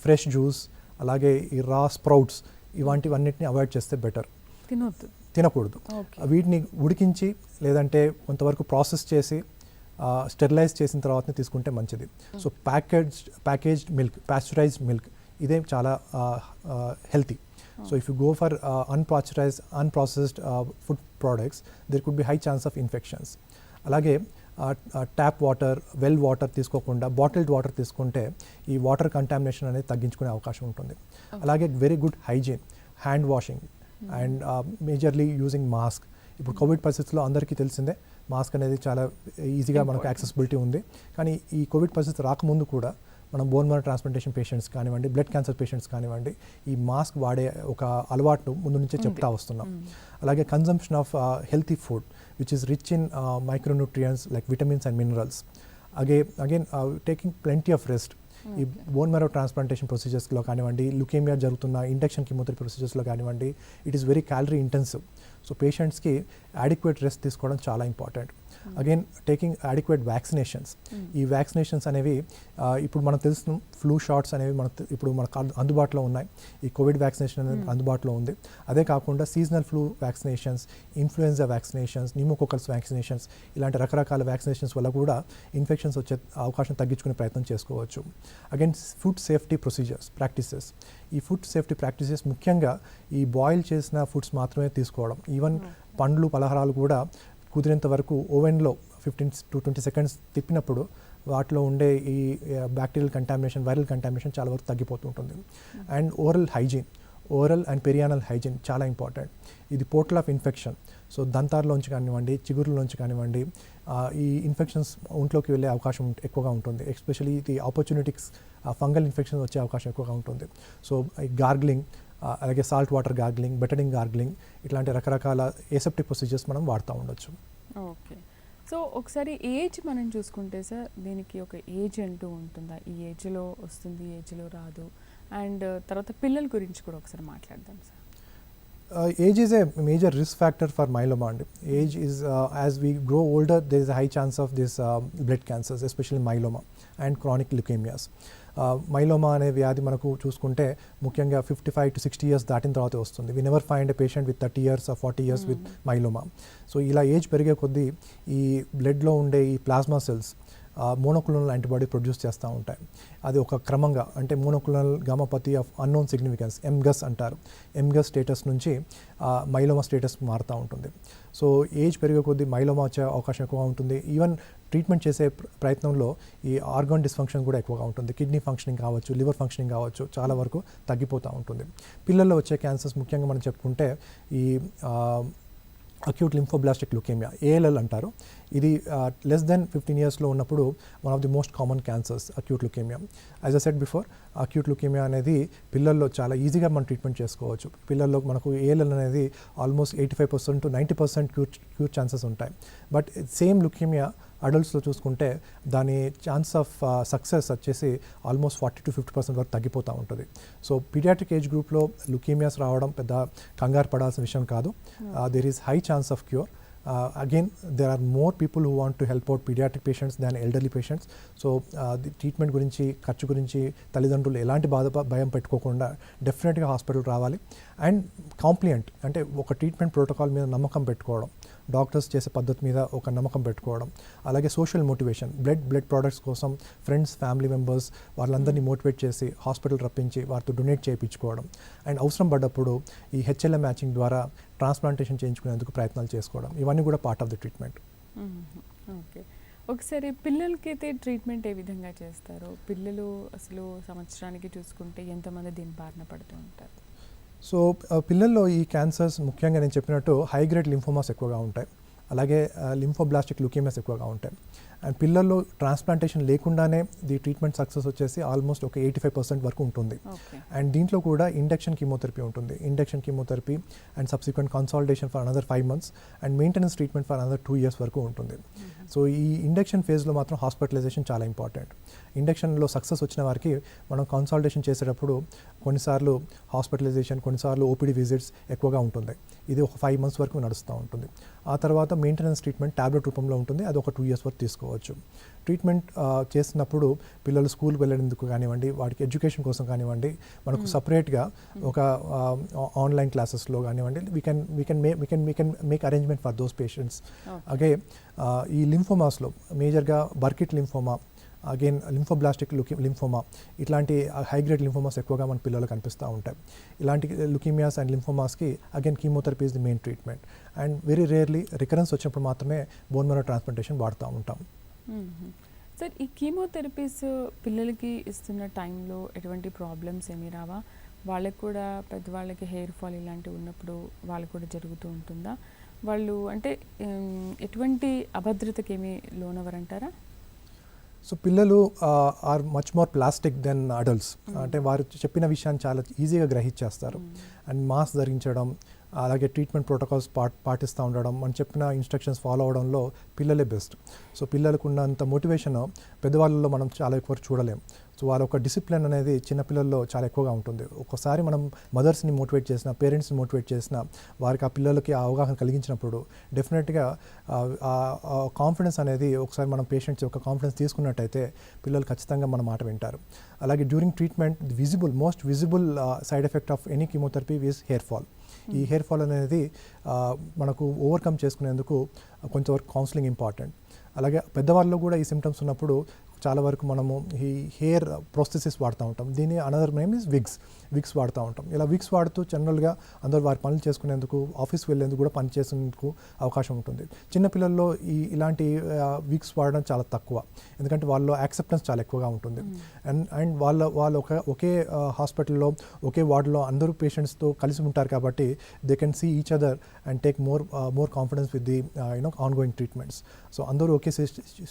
Speaker 2: ఫ్రెష్ జ్యూస్, అలాగే ఈ రా స్ప్రౌట్స్, ఇలాంటివన్నిటిని అవాయిడ్ చేస్తే బెటర్. తినకూడదు. వీటిని ఉడికించి లేదంటే కొంతవరకు ప్రాసెస్ చేసి స్టెరిలైజ్ చేసిన తర్వాతనే తీసుకుంటే మంచిది. So packaged milk, pasteurised milk, ఇదే చాలా healthy. So if you go for unprocessed food products there could be high chance of infections. అలాగే ట్యాప్ వాటర్, వెల్ వాటర్ తీసుకోకుండా బాటిల్డ్ వాటర్ తీసుకుంటే ఈ వాటర్ కంటామినేషన్ అనేది తగ్గించుకునే అవకాశం ఉంటుంది. అలాగే very good hygiene, hand washing and majorly using mask. ఇప్పుడు కోవిడ్ పరిస్థితుల్లో అందరికీ తెలిసిందే మాస్క్ అనేది చాలా ఈజీగా మనకు యాక్సెసిబిలిటీ ఉంది. కానీ ఈ కోవిడ్ పరిస్థితి రాకముందు కూడా మనం బోన్ మ్యారో ట్రాన్స్ప్లాంటేషన్ పేషెంట్స్ కానివ్వండి, బ్లడ్ క్యాన్సర్ పేషెంట్స్ కానివ్వండి, ఈ మాస్క్ వాడే ఒక అలవాటు ముందు నుంచే చెప్తా వస్తున్నాం. అలాగే consumption of healthy food which is rich in micronutrients like vitamins and minerals. Again taking plenty of rest. ఈ బోన్ మ్యారో ట్రాన్స్ప్లాంటేషన్ ప్రొసీజర్స్లో కానివ్వండి, ల్యూకేమియా జరుగుతున్న ఇండక్షన్ కీమోథెరపీ ప్రొసీజర్స్లో కానివ్వండి, it is very calorie intensive. So పేషెంట్స్కి అడిక్వేట్ రెస్ట్ తీసుకోవడం చాలా important. Again taking adequate vaccinations. ఈ vaccinations అనేవి ఇప్పుడు మనకు తెలుసు ఫ్లూ షాట్స్ అనేవి ఇప్పుడు మనకు అందుబాటులో ఉన్నాయి. ఈ కోవిడ్ వ్యాక్సినేషన్ అనేది అందుబాటులో ఉంది. అదే కాకుండా seasonal flu vaccinations, influenza vaccinations, pneumococcals vaccinations, ఇలాంటి రకరకాల వ్యాక్సినేషన్స్ వల్ల కూడా ఇన్ఫెక్షన్స్ వచ్చే అవకాశం తగ్గించుకునే ప్రయత్నం చేసుకోవచ్చు. Again food safety procedures, practices. ఈ ఫుడ్ సేఫ్టీ ప్రాక్టీసెస్ ముఖ్యంగా ఈ బాయిల్ చేసిన ఫుడ్స్ మాత్రమే తీసుకోవడం. ఈవెన్ పండ్లు, పలహారాలు కూడా కుదిరేంత వరకు ఓవెన్లో 15 to 20 seconds తిప్పినప్పుడు వాటిలో ఉండే ఈ బ్యాక్టీరియల్ కంటామినేషన్, వైరల్ కంటామినేషన్ చాలా వరకు తగ్గిపోతూ ఉంటుంది. And oral and perianal hygiene చాలా ఇంపార్టెంట్. ఇది పోర్టల్ ఆఫ్ ఇన్ఫెక్షన్. సో దంతాల్లోంచి కానివ్వండి, చిగురులోంచి కానివ్వండి, ఈ ఇన్ఫెక్షన్స్ ఒంట్లోకి వెళ్ళే అవకాశం ఎక్కువగా ఉంటుంది. ఎస్పెషలీ ఇది ఆపర్చునిటిక్స్ ఫంగల్ ఇన్ఫెక్షన్స్ వచ్చే అవకాశం ఎక్కువగా ఉంటుంది. సో గార్గ్లింగ్, అలాగే సాల్ట్ వాటర్ గార్గ్లింగ్, బెటడింగ్ గార్గ్లింగ్, ఇట్లాంటి రకరకాల ఏసెప్టిక్ ప్రొసీజర్స్ మనం వాడుతూ ఉండొచ్చు.
Speaker 1: ఓకే. సో ఒకసారి ఏజ్ మనం చూసుకుంటే సార్, దీనికి ఒక ఏజ్ అంటూ ఉంటుందా? ఈ ఏజ్లో వస్తుంది, ఈ ఏజ్లో రాదు. అండ్ తర్వాత పిల్లల గురించి కూడా ఒకసారి మాట్లాడదాం sir.
Speaker 2: Age is a major risk factor for myeloma. Age is, as we grow older, there is a high chance of this blood cancers, especially myeloma and chronic leukemias. Myeloma అనే వ్యాధి మనకు చూసుకుంటే ముఖ్యంగా 55 to 60 years దాటిన తర్వాత వస్తుంది. We never find a patient with 30 years or 40 years with myeloma. So ఇలా age పెరిగే కొద్దీ ఈ బ్లడ్లో ఉండే ఈ plasma cells monoclonal antibody produce చేస్తూ ఉంటాయి. అది ఒక క్రమంగా, అంటే monoclonal gammopathy of unknown significance, MGUS అంటారు. ఎంగస్ స్టేటస్ నుంచి మైలోమా స్టేటస్ మారుతూ ఉంటుంది. సో ఏజ్ పెరిగే కొద్దీ మైలోమా వచ్చే అవకాశం ఎక్కువగా ఉంటుంది. ఈవెన్ ట్రీట్మెంట్ చేసే ప్రయత్నంలో ఈ ఆర్గాన్ డిస్ఫంక్షన్ కూడా ఎక్కువగా ఉంటుంది. కిడ్నీ ఫంక్షనింగ్ కావచ్చు, లివర్ ఫంక్షనింగ్ కావచ్చు, చాలా వరకు తగ్గిపోతూ ఉంటుంది. పిల్లల్లో వచ్చే క్యాన్సర్స్ ముఖ్యంగా మనం చెప్పుకుంటే ఈ అక్యూట్ లింఫోబ్లాస్టిక్ ల్యూకేమియా, ALL అంటారు. ఇది లెస్ దెన్ 15 yearsలో ఉన్నప్పుడు one of the most common cancers acute leukaemia. As a said before, acute leukaemia అనేది పిల్లల్లో చాలా ఈజీగా మనం ట్రీట్మెంట్ చేసుకోవచ్చు. పిల్లల్లో మనకు ALL అనేది ఆల్మోస్ట్ 85% to 90% క్యూర్ ఛాన్సెస్ ఉంటాయి. బట్ సేమ్ ల్యూకేమియా అడల్ట్స్లో చూసుకుంటే దాని ఛాన్స్ ఆఫ్ సక్సెస్ వచ్చేసి ఆల్మోస్ట్ 40 to 50% వరకు తగ్గిపోతూ ఉంటుంది. సో పీడియాట్రిక్ ఏజ్ గ్రూప్లో ల్యూకేమియాస్ రావడం పెద్ద కంగారు పడాల్సిన విషయం కాదు. There is high chance of cure. Again, there are more people who want to help out pediatric patients than elderly patients. So the treatment గురించి, ఖర్చు గురించి తల్లిదండ్రులు ఎలాంటి భయం పెట్టుకోకుండా డెఫినెట్గా హాస్పిటల్ రావాలి. అండ్ కాంప్లియంట్ అంటే ఒక ట్రీట్మెంట్ ప్రోటోకాల్ మీద నమ్మకం పెట్టుకోవడం, డాక్టర్స్ చేసే పద్ధతి మీద ఒక నమ్మకం పెట్టుకోవడం, అలాగే సోషల్ మోటివేషన్, బ్లడ్ ప్రోడక్ట్స్ కోసం ఫ్రెండ్స్, ఫ్యామిలీ మెంబర్స్ వాళ్ళందరినీ మోటివేట్ చేసి హాస్పిటల్ రప్పించి వారితో డొనేట్ చేయించుకోవడం. అండ్ అవసరం పడ్డప్పుడు ఈ HLA మ్యాచింగ్ ద్వారా ట్రాన్స్ప్లాంటేషన్ చేయించుకునేందుకు ప్రయత్నాలు చేసుకోవడం, ఇవన్నీ కూడా part of the treatment.
Speaker 1: Okay. ఒకసారి పిల్లలకైతే ట్రీట్మెంట్ ఏ విధంగా చేస్తారు? పిల్లలు అసలు సంవత్సరానికి చూసుకుంటే ఎంతమంది దీని బారిన పడుతూ ఉంటారు?
Speaker 2: సో పిల్లల్లో ఈ క్యాన్సర్స్ ముఖ్యంగా నేను చెప్పినట్టు హై గ్రేడ్ లింఫోమాస్ ఎక్కువగా ఉంటాయి, అలాగే లింఫోబ్లాస్టిక్ ల్యూకేమియాస్ ఎక్కువగా ఉంటాయి. అండ్ పిల్లల్లో ట్రాన్స్ప్లాంటేషన్ లేకుండానే ది ట్రీట్మెంట్ సక్సెస్ వచ్చేసి ఆల్మోస్ట్ ఒక 85% వరకు ఉంటుంది. అండ్ దీంట్లో కూడా ఇండక్షన్ కీమోథెరపీ ఉంటుంది. Induction chemotherapy and subsequent consolidation for another 5 months and maintenance treatment for another 2 years వరకు ఉంటుంది. సో ఈ ఇండక్షన్ ఫేజ్లో మాత్రం హాస్పిటలైజేషన్ చాలా ఇంపార్టెంట్. ఇండక్షన్లో సక్సెస్ వచ్చిన వారికి మనం కన్సాలిడేషన్ చేసేటప్పుడు కొన్నిసార్లు హాస్పిటలైజేషన్, కొన్నిసార్లు OPD విజిట్స్ ఎక్కువగా ఉంటుంది. ఇది ఒక 5 months వరకు నడుస్తూ ఉంటుంది. ఆ తర్వాత మెయింటెనెన్స్ ట్రీట్మెంట్ టాబ్లెట్ రూపంలో ఉంటుంది. అది ఒక 2 years వరకు తీసుకోవచ్చు. ట్రీట్మెంట్ చేసినప్పుడు పిల్లలు స్కూల్కి వెళ్ళేందుకు కానివ్వండి, వాడికి ఎడ్యుకేషన్ కోసం కానివ్వండి, మనకు సపరేట్గా ఒక ఆన్లైన్ క్లాసెస్లో కానివ్వండి, we can make arrangement for those patients. అలాగే ఈ లింఫోమాస్లో మేజర్గా Burkitt lymphoma, again lymphoblastic lymphoma, ఇట్లాంటి హై గ్రేడ్ లింఫోమాస్ ఎక్కువగా మన పిల్లలు కనిపిస్తూ ఉంటాయి. ఇలాంటి లుకీమియాస్ అండ్ లింఫోమాస్కి again chemotherapy is the main treatment. And very rarely recurrence వచ్చినప్పుడు మాత్రమే బోన్ మ్యారో ట్రాన్స్ప్లాంటేషన్ వాడుతూ ఉంటాం.
Speaker 1: సార్, ఈ కీమోథెరపీస్ పిల్లలకి ఇస్తున్న టైంలో ఎటువంటి ప్రాబ్లమ్స్ ఏమీ రావా? వాళ్ళకి కూడా, పెద్దవాళ్ళకి హెయిర్ ఫాల్ ఇలాంటివి ఉన్నప్పుడు వాళ్ళకు కూడా జరుగుతూ ఉంటుందా? వాళ్ళు అంటే ఎటువంటి అభద్రతకి ఏమీ లోనవరంటారా?
Speaker 2: సో పిల్లలు are much more plastic than adults. అంటే వారు చెప్పిన విషయాన్ని చాలా ఈజీగా గ్రహించేస్తారు. అండ్ మాస్క్ ధరించడం, అలాగే ట్రీట్మెంట్ ప్రోటోకాల్స్ పాటిస్తూ ఉండడం, మనం చెప్పిన ఇన్స్ట్రక్షన్స్ ఫాలో అవడంలో పిల్లలే బెస్ట్. సో పిల్లలకు ఉన్నంత మోటివేషన్ పెద్దవాళ్ళలో మనం చాలా ఎక్కువ చూడలేం. సో వాళ్ళ ఒక డిసిప్లిన్ అనేది చిన్నపిల్లల్లో చాలా ఎక్కువగా ఉంటుంది. ఒక్కసారి మనం మదర్స్ని మోటివేట్ చేసిన, పేరెంట్స్ని మోటివేట్ చేసిన, వారికి ఆ పిల్లలకి ఆ అవగాహన కలిగించినప్పుడు డెఫినెట్గా కాన్ఫిడెన్స్ అనేది, ఒకసారి మనం పేషెంట్స్ యొక్క కాన్ఫిడెన్స్ తీసుకున్నట్టయితే పిల్లలు ఖచ్చితంగా మన మాట వింటారు. అలాగే during treatment most visible side effect of any chemotherapy is hair fall. ఈ హెయిర్ ఫాల్ అనేది మనకు ఓవర్కమ్ చేసుకునేందుకు కొంతవరకు కౌన్సిలింగ్ ఇంపార్టెంట్. అలాగే పెద్దవాళ్ళలో కూడా ఈ సిమ్టమ్స్ ఉన్నప్పుడు చాలా వరకు మనము ఈ హెయిర్ ప్రోస్థెసిస్ వాడుతూ ఉంటాం. దీని అనదర్ నేమ్ ఇస్ విగ్స్ వాడుతూ ఉంటాం. ఇలా విగ్స్ వాడుతూ జనరల్గా అందరూ వారి పనులు చేసుకునేందుకు, ఆఫీస్కి వెళ్ళేందుకు కూడా పని చేసేందుకు అవకాశం ఉంటుంది. చిన్నపిల్లల్లో ఇలాంటి విగ్స్ వాడడం చాలా తక్కువ, ఎందుకంటే వాళ్ళలో యాక్సెప్టెన్స్ చాలా ఎక్కువగా ఉంటుంది. అండ్ వాళ్ళు ఒకే హాస్పిటల్లో ఒకే వార్డులో అందరూ పేషెంట్స్తో కలిసి ఉంటారు కాబట్టి they can see each other and take more confidence with the ongoing treatments. So అందరూ ఒకే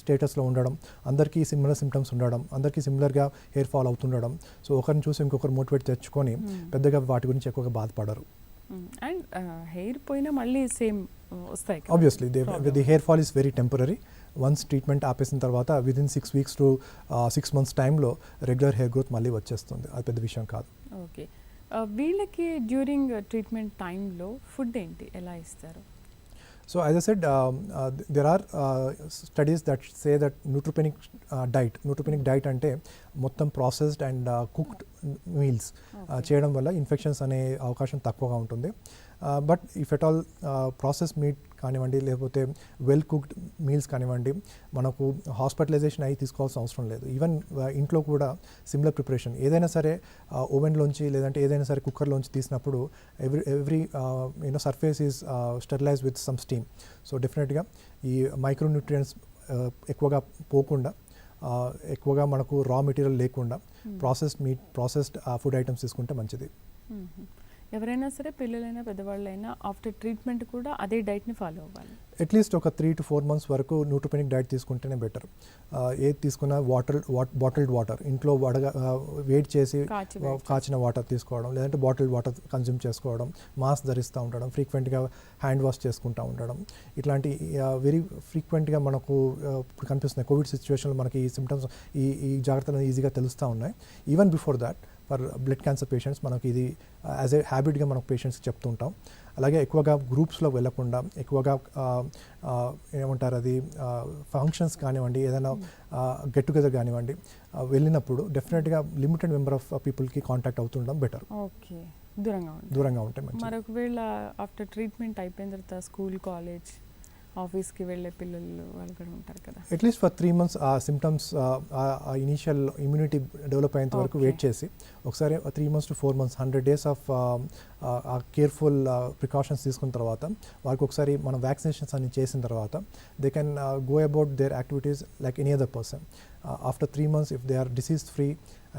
Speaker 2: స్టేటస్లో ఉండడం, అందరికీ సిమిలర్ సిమ్టమ్స్ ఉండడం, అందరికీ సిమిలర్గా హెయిర్ ఫాల్ అవుతుండడం. సో ఒకరిని చూసి ఇంకొకరు మోటివేట్ తెచ్చుకొని పెద్దగా వాటి గురించి ఎక్కువగా బాధపడరు.
Speaker 1: అండ్ హెయిర్ పోయినా మళ్ళీ సేమ్ వస్తాయి.
Speaker 2: Obviously the hair fall is very temporary. Once treatment ఆపేసిన తర్వాత విదిన్ 6 weeks to 6 months టైంలో రెగ్యులర్ హెయిర్ గ్రోత్ మళ్ళీ వచ్చేస్తుంది. అది పెద్ద విషయం కాదు.
Speaker 1: ఓకే, వీళ్ళకి డ్యూరింగ్ ట్రీట్మెంట్ టైంలో ఫుడ్ ఏంటి, ఎలా ఇస్తారు?
Speaker 2: So as I said, there are studies that say that neutropenic diet అంటే మొత్తం ప్రాసెస్డ్ అండ్ కుక్డ్ మీల్స్ చేయడం వల్ల ఇన్ఫెక్షన్స్ అనే అవకాశం తక్కువగా ఉంటుంది. But if at all process meet కానివ్వండి, లేకపోతే వెల్ కుక్డ్ మీల్స్ కానివ్వండి, మనకు హాస్పిటలైజేషన్ అయ్యి తీసుకోవాల్సిన అవసరం లేదు. ఈవెన్ ఇంట్లో కూడా సిమిలర్ ప్రిపరేషన్ ఏదైనా సరే ఓవెన్లోంచి లేదంటే ఏదైనా సరే కుక్కర్లోంచి తీసినప్పుడు every surface is sterilise with some steam. So డెఫినెట్గా ఈ మైక్రోన్యూట్రియంట్స్ ఎక్కువగా పోకుండా, ఎక్కువగా మనకు రా మెటీరియల్ లేకుండా ప్రాసెస్డ్ ఫుడ్ ఐటమ్స్ తీసుకుంటే మంచిది.
Speaker 1: ఎవరైనా సరే, పిల్లలైనా పెద్దవాళ్ళైనా ఆఫ్టర్ ట్రీట్మెంట్ కూడా అదే డైట్ని ఫాలో అవ్వాలి.
Speaker 2: అట్లీస్ట్ ఒక 3 to 4 months వరకు న్యూట్రోపెనిక్ డైట్ తీసుకుంటేనే బెటర్. ఏది తీసుకున్నా బాటిల్డ్ వాటర్ ఇంట్లో వేడి చేసి కాచిన వాటర్ తీసుకోవడం, లేదంటే బాటిల్డ్ వాటర్ కన్జ్యూమ్ చేసుకోవడం, మాస్క్ ధరిస్తూ ఉండడం, ఫ్రీక్వెంట్గా హ్యాండ్ వాష్ చేసుకుంటూ ఉండడం, ఇట్లాంటి వెరీ ఫ్రీక్వెంట్గా మనకు ఇప్పుడు కనిపిస్తున్నాయి. కోవిడ్ సిచ్యువేషన్లో మనకి ఈ సిమ్టమ్స్, ఈ జాగ్రత్తలు ఈజీగా తెలుస్తూ ఉన్నాయి. Even before that for blood cancer patients మనకి ఇది యాజ్ ఏ హ్యాబిట్గా మనకు పేషెంట్స్కి చెప్తుంటాం. అలాగే ఎక్కువగా గ్రూప్స్లో వెళ్ళకుండా, ఎక్కువగా ఏమంటారు అది ఫంక్షన్స్ కానివ్వండి, ఏదైనా గెట్ టుగెదర్ కానివ్వండి, వెళ్ళినప్పుడు డెఫినెట్గా లిమిటెడ్ నెంబర్ ఆఫ్ పీపుల్కి కాంటాక్ట్ అవుతుండడం బెటర్.
Speaker 1: ఓకే,
Speaker 2: దూరంగా ఉంటే మంచిది.
Speaker 1: మరి ఒకవేళ ఆఫ్టర్ ట్రీట్మెంట్ అయిపోయిన తర్వాత స్కూల్, కాలేజ్, ఆఫీస్కి వెళ్ళే పిల్లలు వాళ్ళు కూడా ఉంటారు కదా,
Speaker 2: అట్లీస్ట్ ఫర్ 3 months ఆ సిమ్టమ్స్ ఇనీషియల్ ఇమ్యూనిటీ డెవలప్ అయ్యేంత వరకు వెయిట్ చేసి ఒకసారి 3 months to 4 months 100 days of careful precautions తీసుకున్న తర్వాత, వారికి ఒకసారి మనం వ్యాక్సినేషన్స్ అన్ని చేసిన తర్వాత they can go about their activities like any other person. After 3 months if they are disease free,